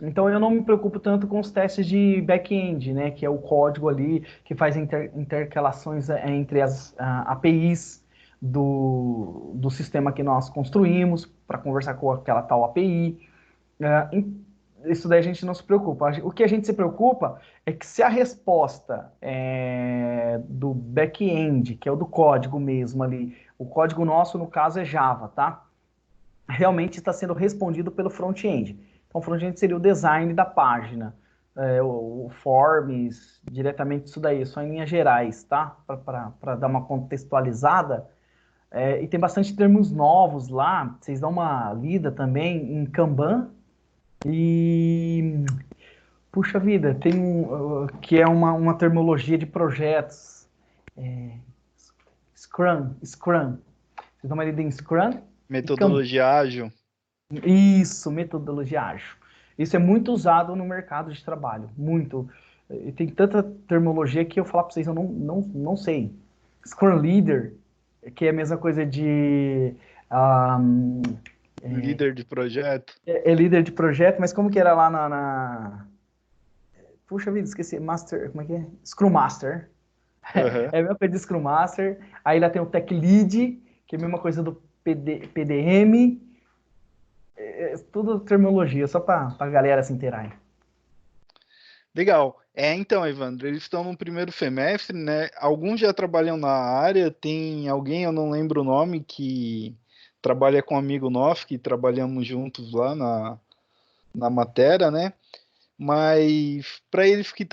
S2: Então eu não me preocupo tanto com os testes de back-end, né, que é o código ali que faz intercalações entre as APIs do sistema que nós construímos para conversar com aquela tal API. Isso daí a gente não se preocupa. O que a gente se preocupa é que se a resposta do back-end, que é o do código mesmo ali, o código nosso, no caso, é Java, tá? Realmente está sendo respondido pelo front-end. Então, o front-end seria o design da página, o forms, diretamente isso daí, só em linhas gerais, tá? Para dar uma contextualizada. E tem bastante termos novos lá, vocês dão uma lida também em Kanban. E, puxa vida, tem que é uma terminologia de projetos. Scrum. Vocês dão uma lida em Scrum?
S1: Metodologia ágil.
S2: Isso, metodologia ágil. Isso é muito usado no mercado de trabalho, muito. E tem tanta terminologia que eu falar para vocês, eu não sei. Scrum Leader, que é a mesma coisa de...
S1: líder de projeto.
S2: É líder de projeto, mas como que era lá Puxa vida, esqueci. Master, como é que é? Scrum Master.
S1: Uhum.
S2: É a mesma coisa de Scrum Master. Aí lá tem o Tech Lead, que é a mesma coisa do PDM. Tudo terminologia, só para a galera se inteirar.
S1: Legal. Então, Evandro, eles estão no primeiro semestre, né? Alguns já trabalham na área, tem alguém, eu não lembro o nome, que trabalha com um amigo nosso, que trabalhamos juntos lá na matéria, né? Mas para eles que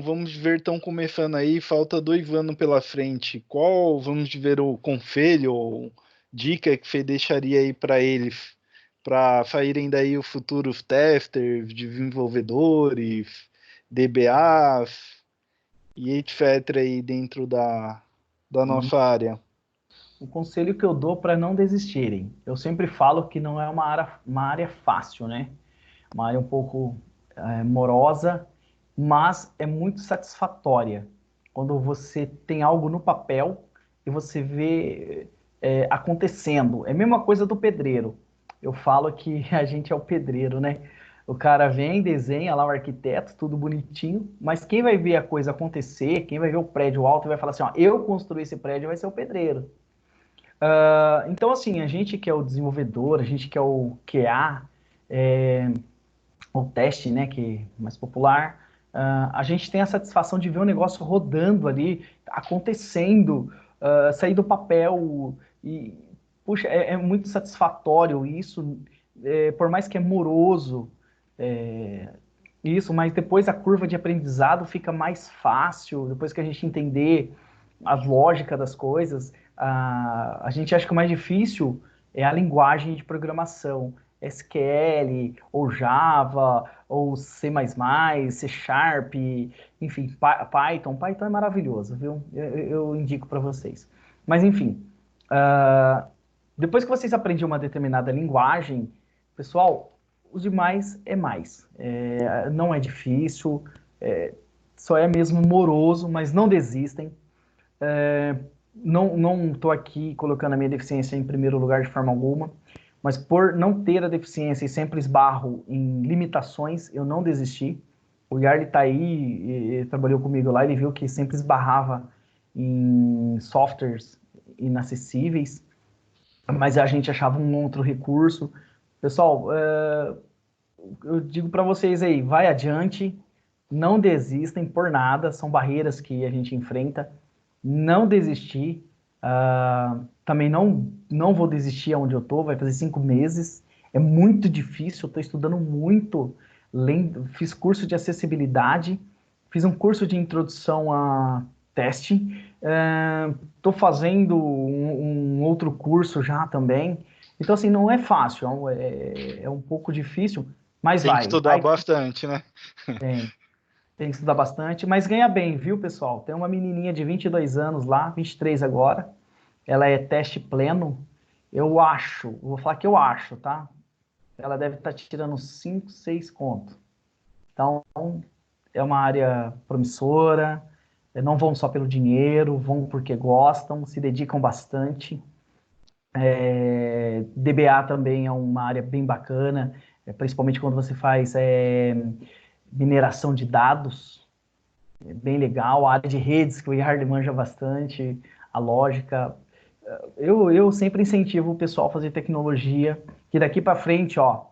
S1: vamos ver, estão começando aí, falta 2 anos pela frente. Qual, vamos ver, o conselho ou dica que você deixaria aí para eles, para saírem daí os futuros testers, desenvolvedores, DBAs e etc. aí dentro da nossa área?
S2: O conselho que eu dou para não desistirem. Eu sempre falo que não é uma área fácil, né? Uma área um pouco morosa, mas é muito satisfatória. Quando você tem algo no papel e você vê acontecendo. É a mesma coisa do pedreiro. Eu falo que a gente é o pedreiro, né? O cara vem, desenha lá o arquiteto, tudo bonitinho, mas quem vai ver a coisa acontecer, quem vai ver o prédio alto e vai falar assim, ó, eu construí esse prédio, vai ser o pedreiro. Então, assim, a gente que é o desenvolvedor, a gente que é o QA, o teste, né, que é mais popular, a gente tem a satisfação de ver o negócio rodando ali, acontecendo, sair do papel, e, puxa, é muito satisfatório isso, por mais que é moroso, isso, mas depois a curva de aprendizado fica mais fácil, depois que a gente entender a lógica das coisas, a gente acha que o mais difícil é a linguagem de programação, SQL, ou Java, ou C++, C Sharp, enfim, Python. Python é maravilhoso, viu? Eu indico para vocês. Mas, enfim, depois que vocês aprendem uma determinada linguagem, pessoal, os demais é mais. Não é difícil, só é mesmo moroso, mas não desistem. Não estou aqui colocando a minha deficiência em primeiro lugar de forma alguma, mas por não ter a deficiência e sempre esbarro em limitações, eu não desisti. O Yarley está aí, ele trabalhou comigo lá, ele viu que sempre esbarrava em softwares inacessíveis, mas a gente achava um outro recurso. Pessoal, eu digo para vocês aí, vai adiante, não desistem por nada, são barreiras que a gente enfrenta, não desistir, também não vou desistir onde eu estou, vai fazer 5 meses, é muito difícil, eu estou estudando muito, fiz curso de acessibilidade, fiz um curso de introdução a teste, estou fazendo um outro curso já também, então assim, não é fácil, é um pouco difícil, mas
S1: Tem
S2: vai.
S1: que estudar bastante, né?
S2: Tem que estudar bastante, mas ganha bem, viu, pessoal? Tem uma menininha de 22 anos lá, 23 agora, ela é teste pleno, vou falar que eu acho, tá? Ela deve estar tirando 5, 6 conto. Então, é uma área promissora, não vão só pelo dinheiro, vão porque gostam, se dedicam bastante. DBA também é uma área bem bacana, principalmente quando você faz mineração de dados, é bem legal. A área de redes, que o Yarley manja bastante, a lógica. Eu sempre incentivo o pessoal a fazer tecnologia, que daqui para frente, ó,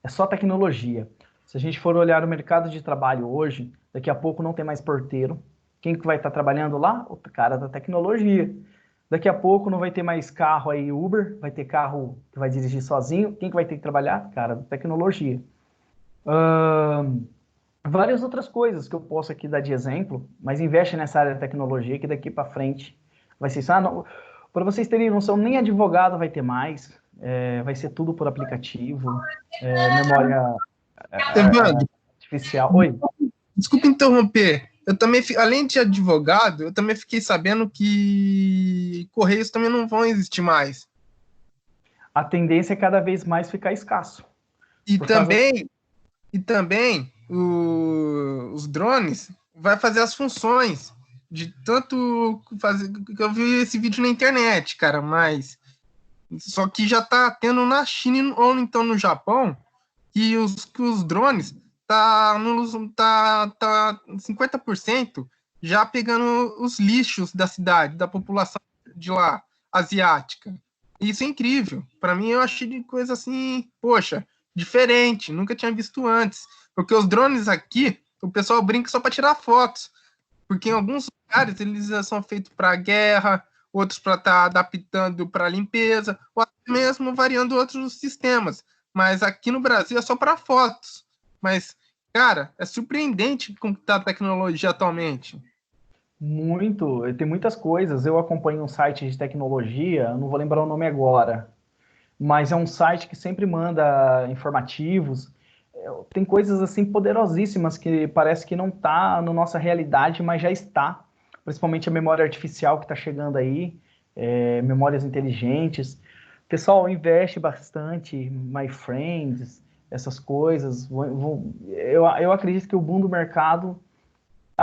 S2: é só tecnologia. Se a gente for olhar o mercado de trabalho hoje, daqui a pouco não tem mais porteiro. Quem que vai estar trabalhando lá? O cara da tecnologia. Daqui a pouco não vai ter mais carro aí Uber, vai ter carro que vai dirigir sozinho. Quem que vai ter que trabalhar? Cara da tecnologia. Várias outras coisas que eu posso aqui dar de exemplo, mas investe nessa área de tecnologia que daqui para frente vai ser isso. Para vocês terem noção, nem advogado vai ter mais, vai ser tudo por aplicativo, memória artificial. Oi?
S3: Desculpa interromper. Eu também, além de advogado, eu também fiquei sabendo que correios também não vão existir mais.
S2: A tendência é cada vez mais ficar escasso.
S3: E também os drones vai fazer as funções de tanto fazer. Eu vi esse vídeo na internet, cara, mas só que já tá tendo na China ou então no Japão que os drones tá 50% já pegando os lixos da cidade, da população de lá, asiática. Isso é incrível. Para mim, eu achei de coisa assim, poxa, diferente, nunca tinha visto antes. Porque os drones aqui, o pessoal brinca só para tirar fotos. Porque em alguns lugares eles são feitos para guerra, outros para estar adaptando para limpeza, ou até mesmo variando outros sistemas. Mas aqui no Brasil é só para fotos. Mas, cara, é surpreendente como está a tecnologia atualmente.
S2: Muito, tem muitas coisas. Eu acompanho um site de tecnologia, não vou lembrar o nome agora, mas é um site que sempre manda informativos. Tem coisas assim poderosíssimas que parece que não está na nossa realidade, mas já está. Principalmente a memória artificial que está chegando aí, memórias inteligentes. Pessoal, investe bastante, my friends, essas coisas. Eu acredito que o boom do mercado...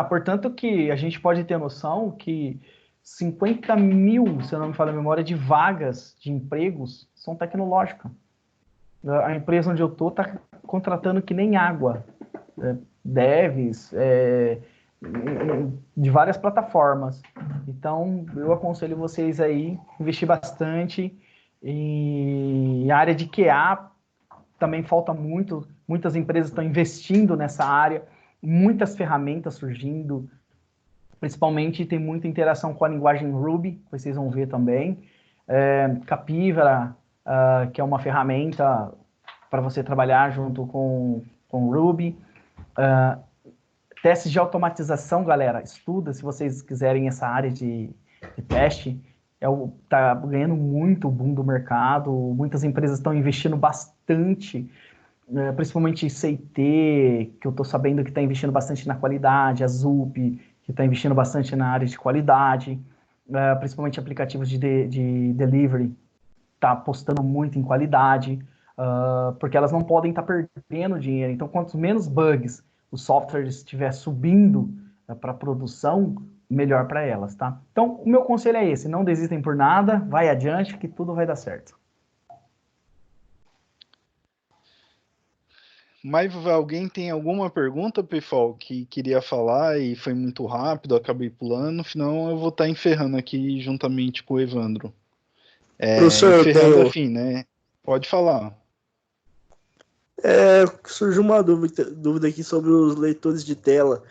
S2: portanto que a gente pode ter noção que 50 mil, se eu não me falha a memória, de vagas de empregos são tecnológicas. A empresa onde eu estou está contratando que nem água. Devs, de várias plataformas. Então, eu aconselho vocês aí investir bastante. E a área de QA também falta muito. Muitas empresas estão investindo nessa área. Muitas ferramentas surgindo, principalmente tem muita interação com a linguagem Ruby, que vocês vão ver também. Capivara, que é uma ferramenta para você trabalhar junto com Ruby. Testes de automatização, galera, estuda se vocês quiserem essa área de teste. Tá ganhando muito o boom do mercado, muitas empresas estão investindo bastante, principalmente CIT, que eu estou sabendo que está investindo bastante na qualidade, a ZUP, que está investindo bastante na área de qualidade, principalmente aplicativos de delivery, está apostando muito em qualidade, porque elas não podem estar perdendo dinheiro. Então, quanto menos bugs o software estiver subindo para produção, melhor para elas, tá? Então, o meu conselho é esse, não desistem por nada, vai adiante que tudo vai dar certo.
S1: Mas alguém tem alguma pergunta, pessoal, que queria falar e foi muito rápido, acabei pulando, senão eu vou estar encerrando aqui juntamente com o Evandro.
S10: Professor, eu
S1: Encerrando
S10: tenho...
S1: assim, né? Pode falar.
S10: Surgiu uma dúvida aqui sobre os leitores de tela.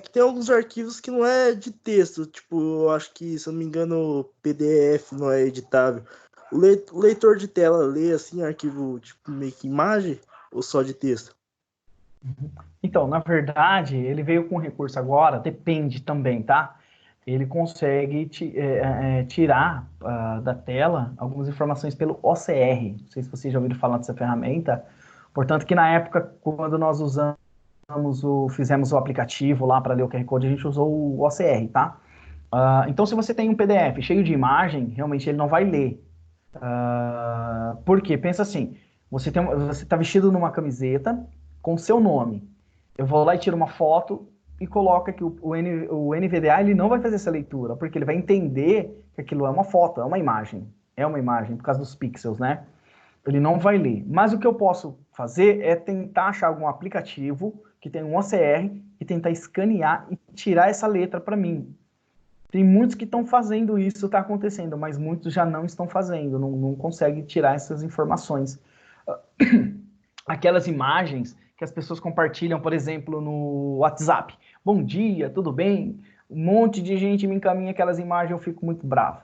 S10: Que tem alguns arquivos que não é de texto, tipo, eu acho que, se eu não me engano, PDF não é editável. O leitor de tela lê, assim, arquivo, tipo, meio que imagem ou só de texto?
S2: Então, na verdade, ele veio com recurso agora, depende também, tá? Ele consegue tirar da tela algumas informações pelo OCR. Não sei se vocês já ouviram falar dessa ferramenta. Portanto, que na época, quando nós fizemos o aplicativo lá para ler o QR Code, a gente usou o OCR, tá? Então, se você tem um PDF cheio de imagem, realmente ele não vai ler. Por quê? Pensa assim, você está vestido numa camiseta com seu nome. Eu vou lá e tiro uma foto e coloco que o NVDA ele não vai fazer essa leitura, porque ele vai entender que aquilo é uma foto, é uma imagem, por causa dos pixels, né? Ele não vai ler. Mas o que eu posso fazer é tentar achar algum aplicativo que tem um OCR e tentar escanear e tirar essa letra para mim. Tem muitos que estão fazendo isso, está acontecendo, mas muitos já não estão fazendo, não conseguem tirar essas informações. Aquelas imagens que as pessoas compartilham, por exemplo, no WhatsApp. Bom dia, tudo bem? Um monte de gente me encaminha aquelas imagens, eu fico muito bravo,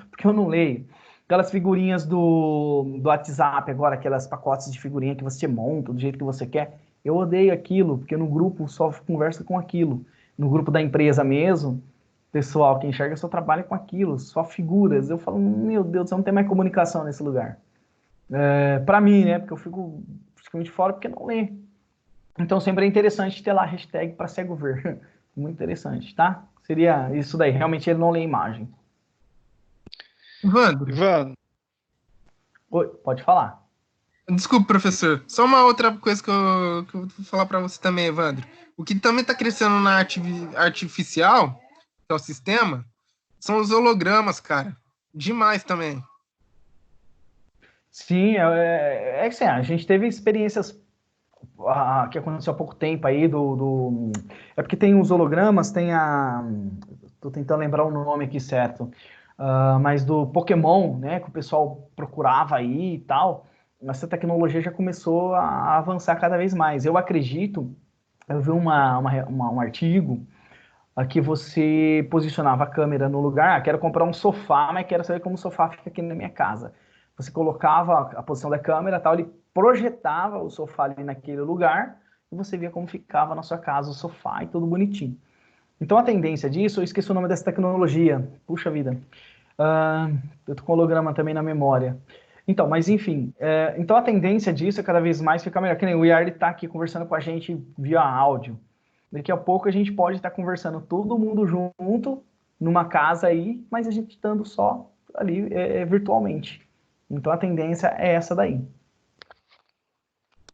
S2: porque eu não leio. Aquelas figurinhas do WhatsApp agora, aquelas pacotes de figurinha que você monta do jeito que você quer, eu odeio aquilo, porque no grupo só conversa com aquilo. No grupo da empresa mesmo, pessoal que enxerga só trabalha com aquilo, só figuras. Eu falo, meu Deus, não tem mais comunicação nesse lugar. Para mim, né, porque eu fico praticamente fora porque não lê. Então sempre é interessante ter lá a hashtag para cego ver. Muito interessante, tá? Seria isso daí, realmente ele não lê imagem.
S3: Evandro.
S2: Oi, pode falar.
S3: Desculpa, professor. Só uma outra coisa que eu vou falar para você também, Evandro. O que também está crescendo na arte artificial, que é o sistema, são os hologramas, cara. Demais também.
S2: Sim, assim, a gente teve experiências que aconteceu há pouco tempo aí é porque tem os hologramas, tô tentando lembrar o nome aqui certo, mas do Pokémon, né, que o pessoal procurava aí e tal, essa tecnologia já começou a avançar cada vez mais. Eu acredito, eu vi um artigo que você posicionava a câmera no lugar, quero comprar um sofá, mas quero saber como o sofá fica aqui na minha casa. Você colocava a posição da câmera, tal, ele projetava o sofá ali naquele lugar e você via como ficava na sua casa o sofá e tudo bonitinho. Então a tendência disso, eu esqueci o nome dessa tecnologia, puxa vida, eu tô com holograma também na memória. Então, mas enfim, então a tendência disso é cada vez mais ficar melhor, que nem o Yardi tá aqui conversando com a gente via áudio. Daqui a pouco a gente pode estar conversando todo mundo junto, numa casa aí, mas a gente estando só ali virtualmente. Então a tendência é essa daí.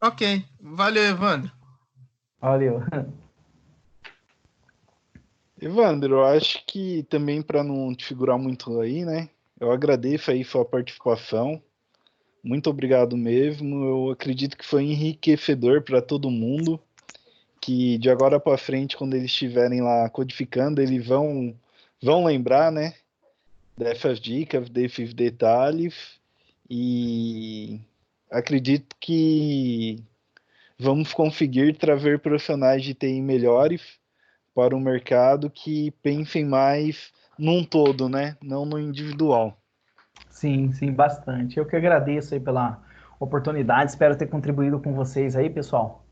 S3: Ok. Valeu, Evandro.
S2: Valeu.
S1: Evandro, eu acho que também para não te figurar muito aí, né? Eu agradeço aí sua participação. Muito obrigado mesmo. Eu acredito que foi enriquecedor para todo mundo. Que de agora para frente, quando eles estiverem lá codificando, eles vão lembrar, né? Dessas dicas, desses detalhes. E acredito que vamos conseguir trazer profissionais de TI melhores para o mercado que pensem mais num todo, né? Não no individual.
S2: Sim, sim, bastante. Eu que agradeço aí pela oportunidade, espero ter contribuído com vocês aí, pessoal.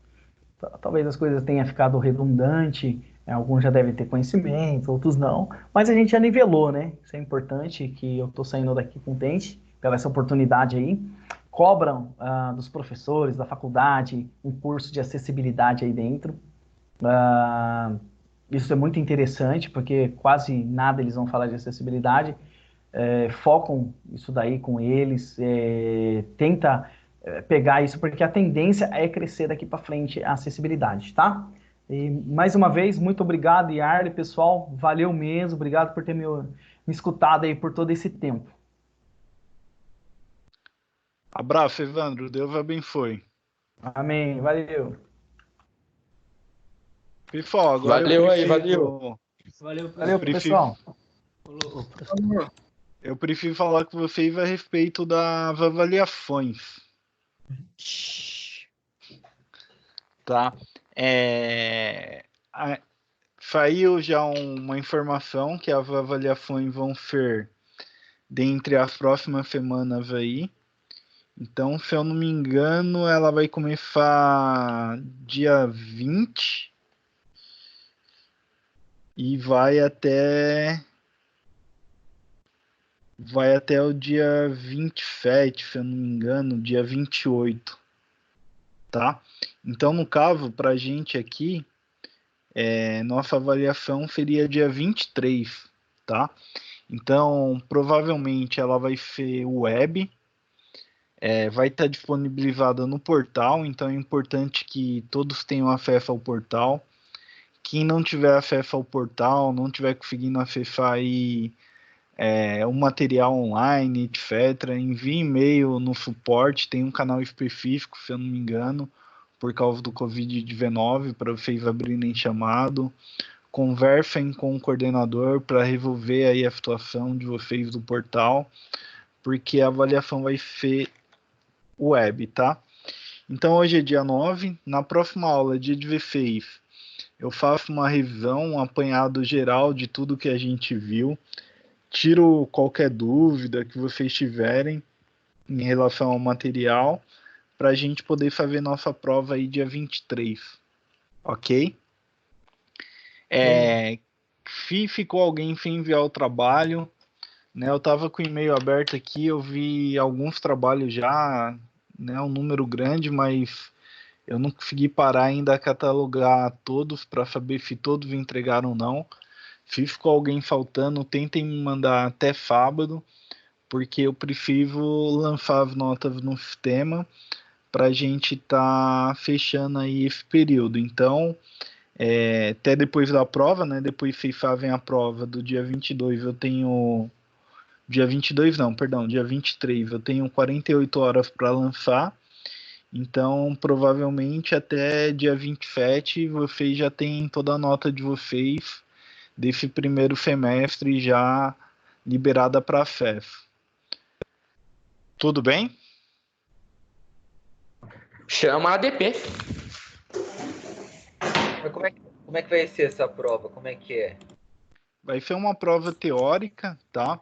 S2: Talvez as coisas tenham ficado redundante, alguns já devem ter conhecimento, outros não, mas a gente já nivelou, né? Isso é importante, que eu estou saindo daqui contente pela essa oportunidade aí. Cobram dos professores da faculdade um curso de acessibilidade aí dentro. Isso é muito interessante, porque quase nada eles vão falar de acessibilidade. Focam isso daí com eles, tenta pegar isso, porque a tendência é crescer daqui para frente a acessibilidade, tá? E mais uma vez, muito obrigado, Yarley, pessoal. Valeu mesmo, obrigado por ter me escutado aí por todo esse tempo.
S1: Abraço, Evandro. Deus abençoe.
S2: Amém, valeu.
S1: Pessoal, agora
S12: Valeu
S1: eu
S12: aí,
S1: prefiro...
S6: Valeu,
S2: Valeu,
S1: prefiro-
S2: pessoal.
S1: Eu prefiro falar com vocês a respeito das avaliações. Tá? Saiu já uma informação que as avaliações vão ser dentre as próximas semanas aí. Então, se eu não me engano, ela vai começar dia 20 e vai até o dia 27, se eu não me engano, dia 28, tá? Então, no caso, para a gente aqui, nossa avaliação seria dia 23, tá? Então, provavelmente ela vai ser web, vai estar disponibilizada no portal, então é importante que todos tenham acesso ao portal. Quem não tiver acesso ao portal, não tiver conseguindo acessar aí o material online, etc., envie e-mail no suporte, tem um canal específico, se eu não me engano, por causa do Covid-19, para vocês abrirem chamado. Conversem com o coordenador para resolver aí a situação de vocês do portal, porque a avaliação vai ser web, tá? Então hoje é dia 9, na próxima aula, dia 16, eu faço uma revisão, um apanhado geral de tudo que a gente viu, tiro qualquer dúvida que vocês tiverem em relação ao material, para a gente poder fazer nossa prova aí dia 23, ok? Se ficou alguém sem enviar o trabalho, né, eu estava com o e-mail aberto aqui, eu vi alguns trabalhos já, né, um número grande, mas eu não consegui parar ainda a catalogar todos para saber se todos entregaram ou não. Se ficou alguém faltando, tentem me mandar até sábado, porque eu preciso lançar as notas no sistema para a gente estar fechando aí esse período. Então, até depois da prova, né? Depois vocês fazem a prova do dia 22, eu tenho... Dia 22 não, perdão, dia 23, eu tenho 48 horas para lançar. Então, provavelmente até dia 27, vocês já têm toda a nota de vocês desse primeiro semestre já liberada para acesso. Tudo bem?
S11: Chama a ADP. Mas como é que vai ser essa prova? Como é que é?
S1: Vai ser uma prova teórica, tá?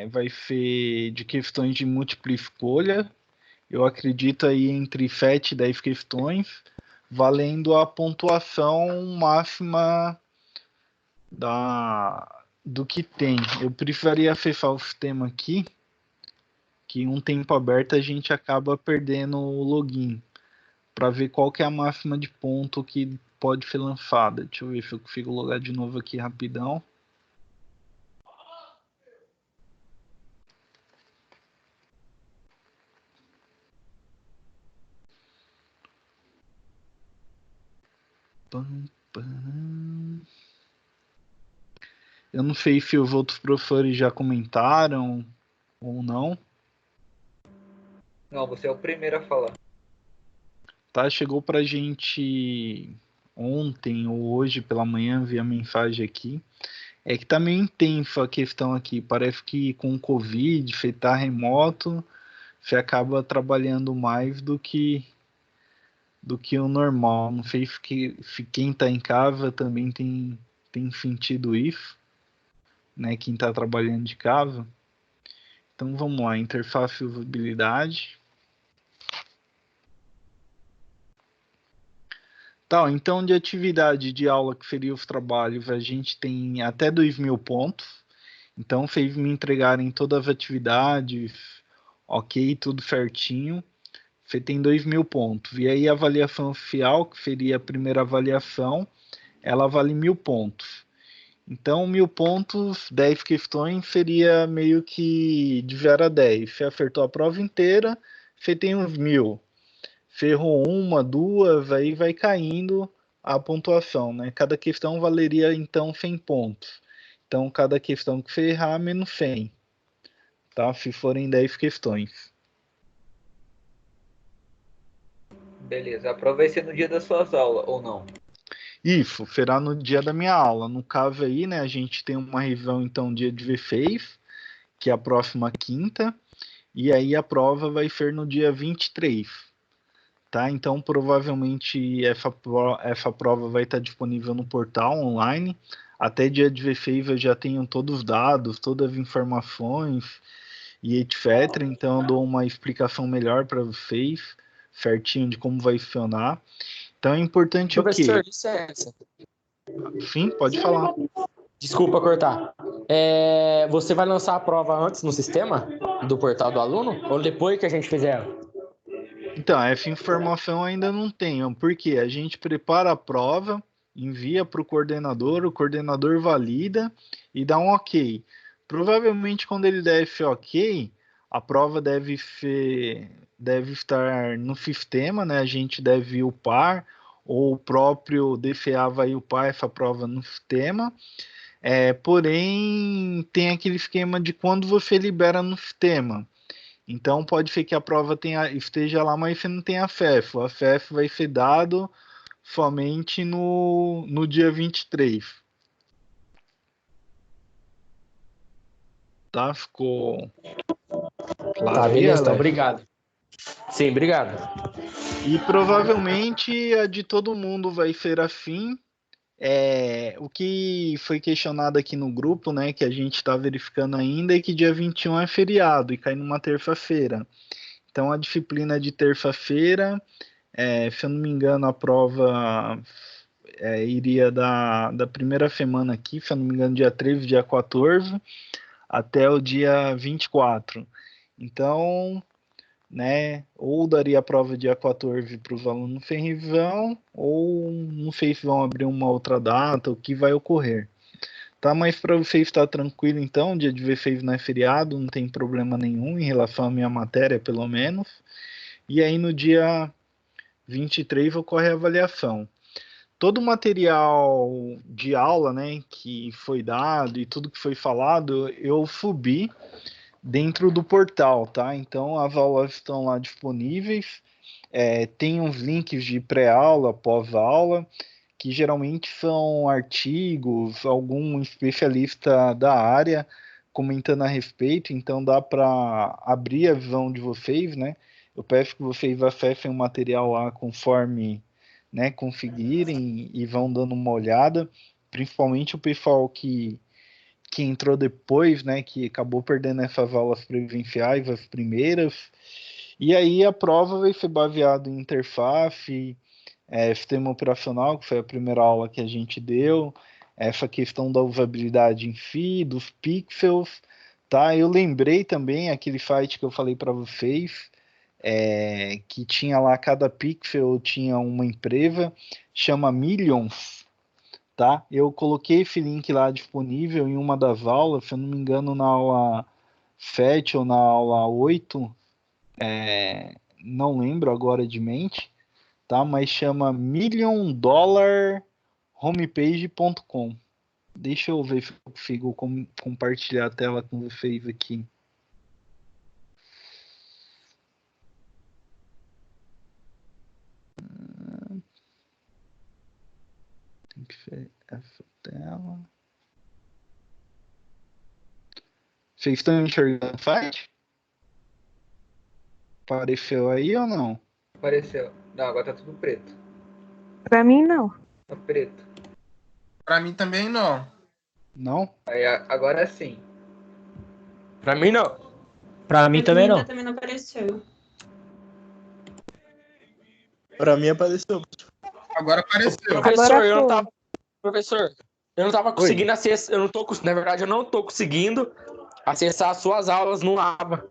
S1: Vai ser de questões de múltipla escolha. Eu acredito aí entre 7 e 10 questões, valendo a pontuação máxima do que tem. Eu precisaria acessar o sistema aqui, que um tempo aberto a gente acaba perdendo o login, para ver qual que é a máxima de ponto que pode ser lançada. Deixa eu ver se eu consigo logar de novo aqui rapidão. Eu não sei se os outros professores já comentaram ou não.
S11: Não, você é o primeiro a falar.
S1: Tá, chegou pra gente ontem ou hoje pela manhã, via mensagem aqui. É que tá meio intenso a questão aqui. Parece que com o Covid, você tá remoto, você acaba trabalhando mais do que o normal. Não sei se quem tá em casa também tem sentido isso, né? Quem tá trabalhando de casa. Então vamos lá, interface e usabilidade. Tá, então de atividade de aula, que seria os trabalhos, a gente tem até 2.000 pontos. Então, vocês me entregarem todas as atividades, ok, tudo certinho, você tem 2.000 pontos. E aí a avaliação oficial, que seria a primeira avaliação, ela vale 1.000 pontos. Então, 1.000 pontos, 10 questões, seria meio que de 0 a 10. Você acertou a prova inteira, você tem uns 1.000. Você errou uma, duas, aí vai caindo a pontuação, né? Cada questão valeria, então, 100 pontos. Então, cada questão que você errar, menos 100. Tá? Se forem 10 questões.
S11: Beleza. A prova vai ser no dia das suas aulas, ou não?
S1: Isso, será no dia da minha aula. No caso aí, né, a gente tem uma revisão, então, dia 16, que é a próxima quinta, e aí a prova vai ser no dia 23, tá? Então, provavelmente, essa prova vai estar disponível no portal online. Até dia 16 eu já tenho todos os dados, todas as informações e etc. Então, eu dou uma explicação melhor para vocês, certinho de como vai funcionar. Então, é importante o quê?
S13: Professor, licença.
S1: Sim, pode falar.
S13: Desculpa cortar. Você vai lançar a prova antes no sistema do portal do aluno? Ou depois que a gente fizer?
S1: Então, essa informação ainda não tenho, porque a gente prepara a prova, envia para o coordenador valida e dá um ok. Provavelmente, quando ele der esse ok, a prova deve estar no sistema, né? A gente deve upar, ou o próprio DCA vai upar essa prova no sistema. Porém, tem aquele esquema de quando você libera no sistema. Então, pode ser que a prova esteja lá, mas você não tem acesso. O acesso vai ser dado somente no dia 23. Tá? Ficou claro?
S13: Tá,
S1: aí,
S13: beleza, então,
S1: Alex?
S13: obrigado. Sim, obrigado.
S1: E provavelmente a de todo mundo vai ser assim. O que foi questionado aqui no grupo, né, que a gente está verificando ainda, é que dia 21 é feriado e cai numa terça-feira. Então, a disciplina de terça-feira, se eu não me engano, a prova iria da primeira semana aqui, se eu não me engano, dia 13, dia 14, até o dia 24. Então, né, ou daria a prova dia 14 para os alunos sem revisão, ou não sei se vão abrir uma outra data, o que vai ocorrer. Tá, mas para você estar tranquilo, então, dia 16 não é feriado, não tem problema nenhum em relação à minha matéria, pelo menos. E aí no dia 23 ocorre a avaliação. Todo o material de aula, né, que foi dado e tudo que foi falado, eu subi dentro do portal, tá? Então as aulas estão lá disponíveis, tem uns links de pré-aula, pós-aula, que geralmente são artigos, algum especialista da área comentando a respeito, então dá para abrir a visão de vocês, né? Eu peço que vocês acessem o material lá conforme, né, conseguirem e vão dando uma olhada, principalmente o pessoal que entrou depois, né, que acabou perdendo essas aulas presenciais, as primeiras, e aí a prova vai ser baseada em interface, sistema operacional, que foi a primeira aula que a gente deu, essa questão da usabilidade em si, dos pixels, tá? Eu lembrei também aquele site que eu falei para vocês, que tinha lá, cada pixel tinha uma empresa, chama Millions, tá? Eu coloquei esse link lá disponível em uma das aulas, se eu não me engano, na aula 7 ou na aula 8, não lembro agora de mente, tá? Mas chama milliondollarhomepage.com. Deixa eu ver se eu consigo compartilhar a tela com vocês aqui. Tem que ser essa tela. Vocês estão enxergando o site? Apareceu aí ou não?
S11: Apareceu. Não, agora tá tudo preto.
S5: Pra mim, não.
S11: Tá preto.
S3: Pra mim também não.
S1: Não?
S11: Aí, agora sim.
S13: Pra mim não.
S9: Pra mim também não.
S7: Também não apareceu.
S10: Pra mim apareceu.
S3: Agora apareceu.
S13: Professor,
S5: Agora
S13: eu não
S5: foi.
S13: tava. Professor, eu não tava conseguindo acessar. Na verdade, eu não tô conseguindo acessar as suas aulas no Ava.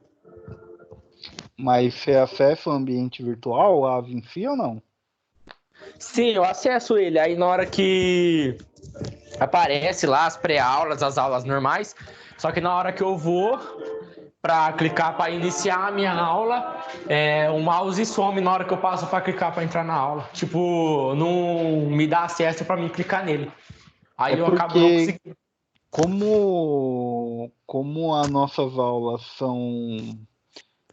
S1: Mas você acessa o ambiente virtual, a AVE em si ou não?
S13: Sim, eu acesso ele. Aí na hora que aparece lá as pré-aulas, as aulas normais. Só que na hora que eu vou, para clicar para iniciar a minha aula, o mouse some na hora que eu passo para clicar para entrar na aula. Tipo, não me dá acesso para mim clicar nele. Aí eu acabo não
S1: porque
S13: conseguindo.
S1: como as nossas aulas são,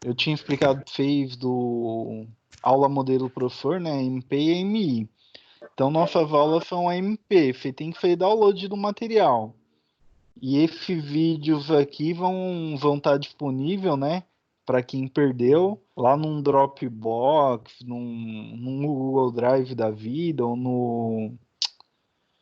S1: eu tinha explicado para vocês do aula modelo professor, né, MP e MI. Então nossas aulas são MP, você tem que fazer download do material. E esses vídeos aqui vão estar disponíveis, né, para quem perdeu, lá num Dropbox, num Google Drive da vida, ou no...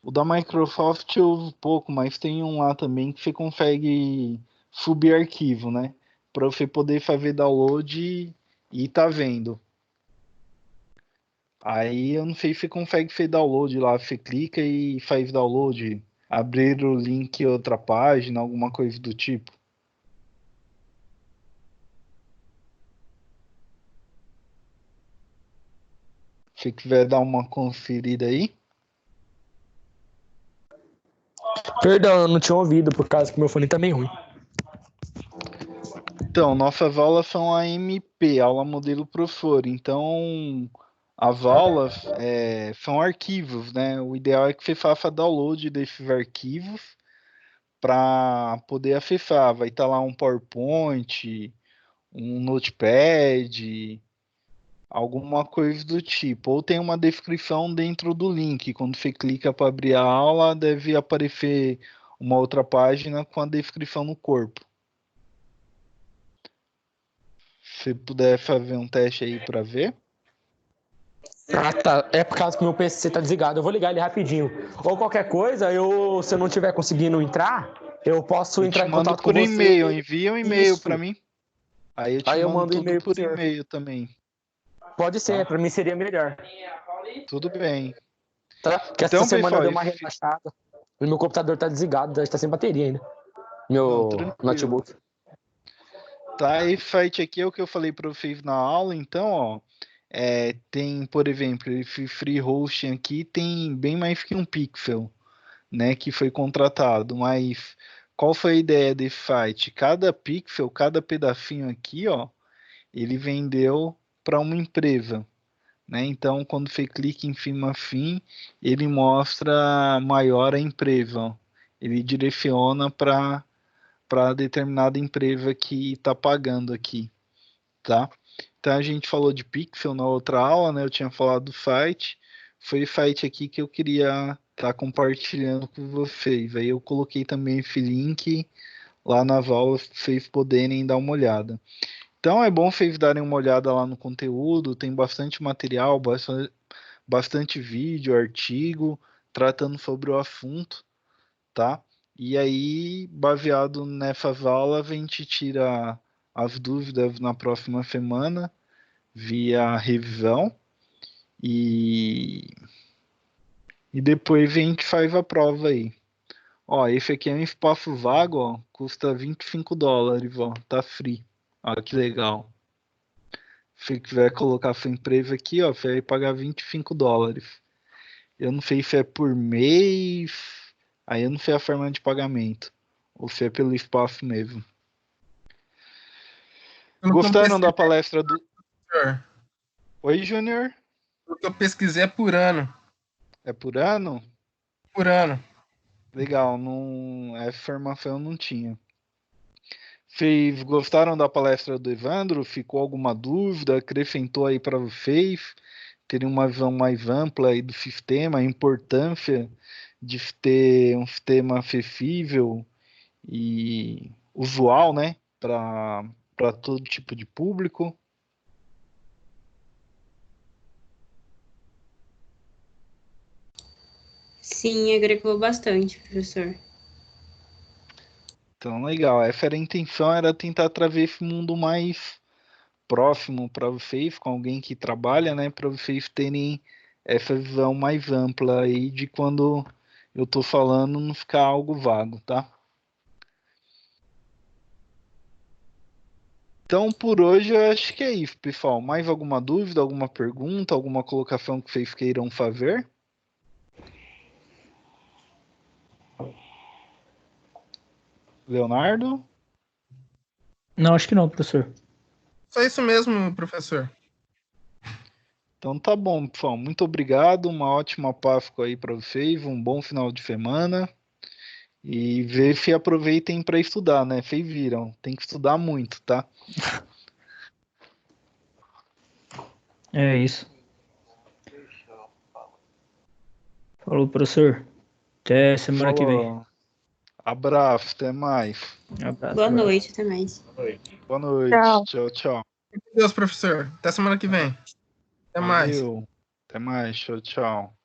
S1: O da Microsoft eu uso pouco, mas tem um lá também que você consegue subir arquivo, né, para você poder fazer download e tá vendo. Aí eu não sei se você consegue fazer download lá, você clica e faz download, abrir o link em outra página, alguma coisa do tipo. Se quiser dar uma conferida aí.
S13: Perdão, eu não tinha ouvido por causa que meu fone tá meio ruim.
S1: Então, nossas aulas são a MP, aula modelo professor. Então, as aulas são arquivos, né? O ideal é que você faça download desses arquivos para poder acessar. Vai estar lá um PowerPoint, um Notepad, alguma coisa do tipo. Ou tem uma descrição dentro do link. Quando você clica para abrir a aula, deve aparecer uma outra página com a descrição no corpo. Se puder fazer um teste aí para ver.
S13: Ah, tá. É por causa que meu PC tá desligado. Eu vou ligar ele rapidinho. Ou qualquer coisa, se eu não estiver conseguindo entrar, eu posso
S1: Eu
S13: entrar
S1: te
S13: em
S1: mando
S13: contato com
S1: por
S13: você.
S1: e-mail, envia um e-mail
S13: Isso.
S1: para mim. Aí eu te
S13: Aí eu
S1: mando
S13: mando um
S1: tudo
S13: e-mail pro
S1: por
S13: senhor.
S1: e-mail também.
S13: Pode ser,
S1: Tá?
S13: pra mim seria melhor.
S1: Tudo bem.
S13: Tá? Porque essa
S1: Então,
S13: semana
S1: pessoal,
S13: deu uma relaxada. O meu computador tá desligado, está sem bateria ainda.
S1: não,
S13: Meu
S1: tranquilo.
S13: notebook.
S1: Tá, esse site aqui é o que eu falei para vocês na aula, então, ó, tem, por exemplo, esse free hosting aqui tem bem mais que um pixel, né, que foi contratado, mas qual foi a ideia desse site? Cada pixel, cada pedacinho aqui, ó, ele vendeu para uma empresa, né? Então, quando você clica em cima fim, ele mostra maior a empresa, ó. Ele direciona para determinada empresa que está pagando aqui, tá? Então a gente falou de Pixel na outra aula, né? Eu tinha falado do site, foi o site aqui que eu queria estar compartilhando com vocês. Aí eu coloquei também esse link lá nas aulas para vocês poderem dar uma olhada. Então é bom vocês darem uma olhada lá no conteúdo, tem bastante material, bastante vídeo, artigo tratando sobre o assunto, tá? E aí, baseado nessas aulas, a gente tira as dúvidas na próxima semana via revisão e, e depois a gente faz a prova aí. Ó, esse aqui é um espaço vago, ó, custa $25, ó, tá free. Ó, que legal. Se quiser colocar sua empresa aqui, ó, você vai pagar $25. Eu não sei se é por mês, aí eu não sei a forma de pagamento, ou se é pelo espaço mesmo. Gostaram da palestra do... Oi, Júnior?
S3: O que eu pesquisei é por ano.
S1: É por ano?
S3: Por ano.
S1: Legal, não... essa informação eu não tinha. Vocês gostaram da palestra do Evandro? Ficou alguma dúvida? Acrescentou aí para vocês terem uma visão mais ampla aí do sistema, a importância de ter um sistema acessível e usual, né, para todo tipo de público?
S7: Sim, agregou bastante, professor.
S1: Então, legal. Essa era a intenção, era tentar trazer esse mundo mais próximo para vocês, com alguém que trabalha, né, para vocês terem essa visão mais ampla aí de quando eu estou falando não ficar algo vago, tá? Então, por hoje, eu acho que é isso, pessoal. Mais alguma dúvida, alguma pergunta, alguma colocação que vocês queiram fazer? Leonardo?
S9: Não, acho que não, professor.
S3: Só isso mesmo, professor.
S1: Então tá bom, pessoal. Muito obrigado. Uma ótima Páscoa aí para vocês. Um bom final de semana. E ver se aproveitem para estudar, né? Vocês viram. Tem que estudar muito, tá?
S9: É isso. Falou, professor. Até semana que vem.
S1: Falou. Abraço, até mais.
S9: Abraço.
S7: Boa noite, até mais.
S1: Boa noite.
S5: Tchau.
S1: Tchau, tchau.
S3: Deus, professor. Até semana que vem. Até mais.
S1: Valeu. Até mais. Tchau, tchau.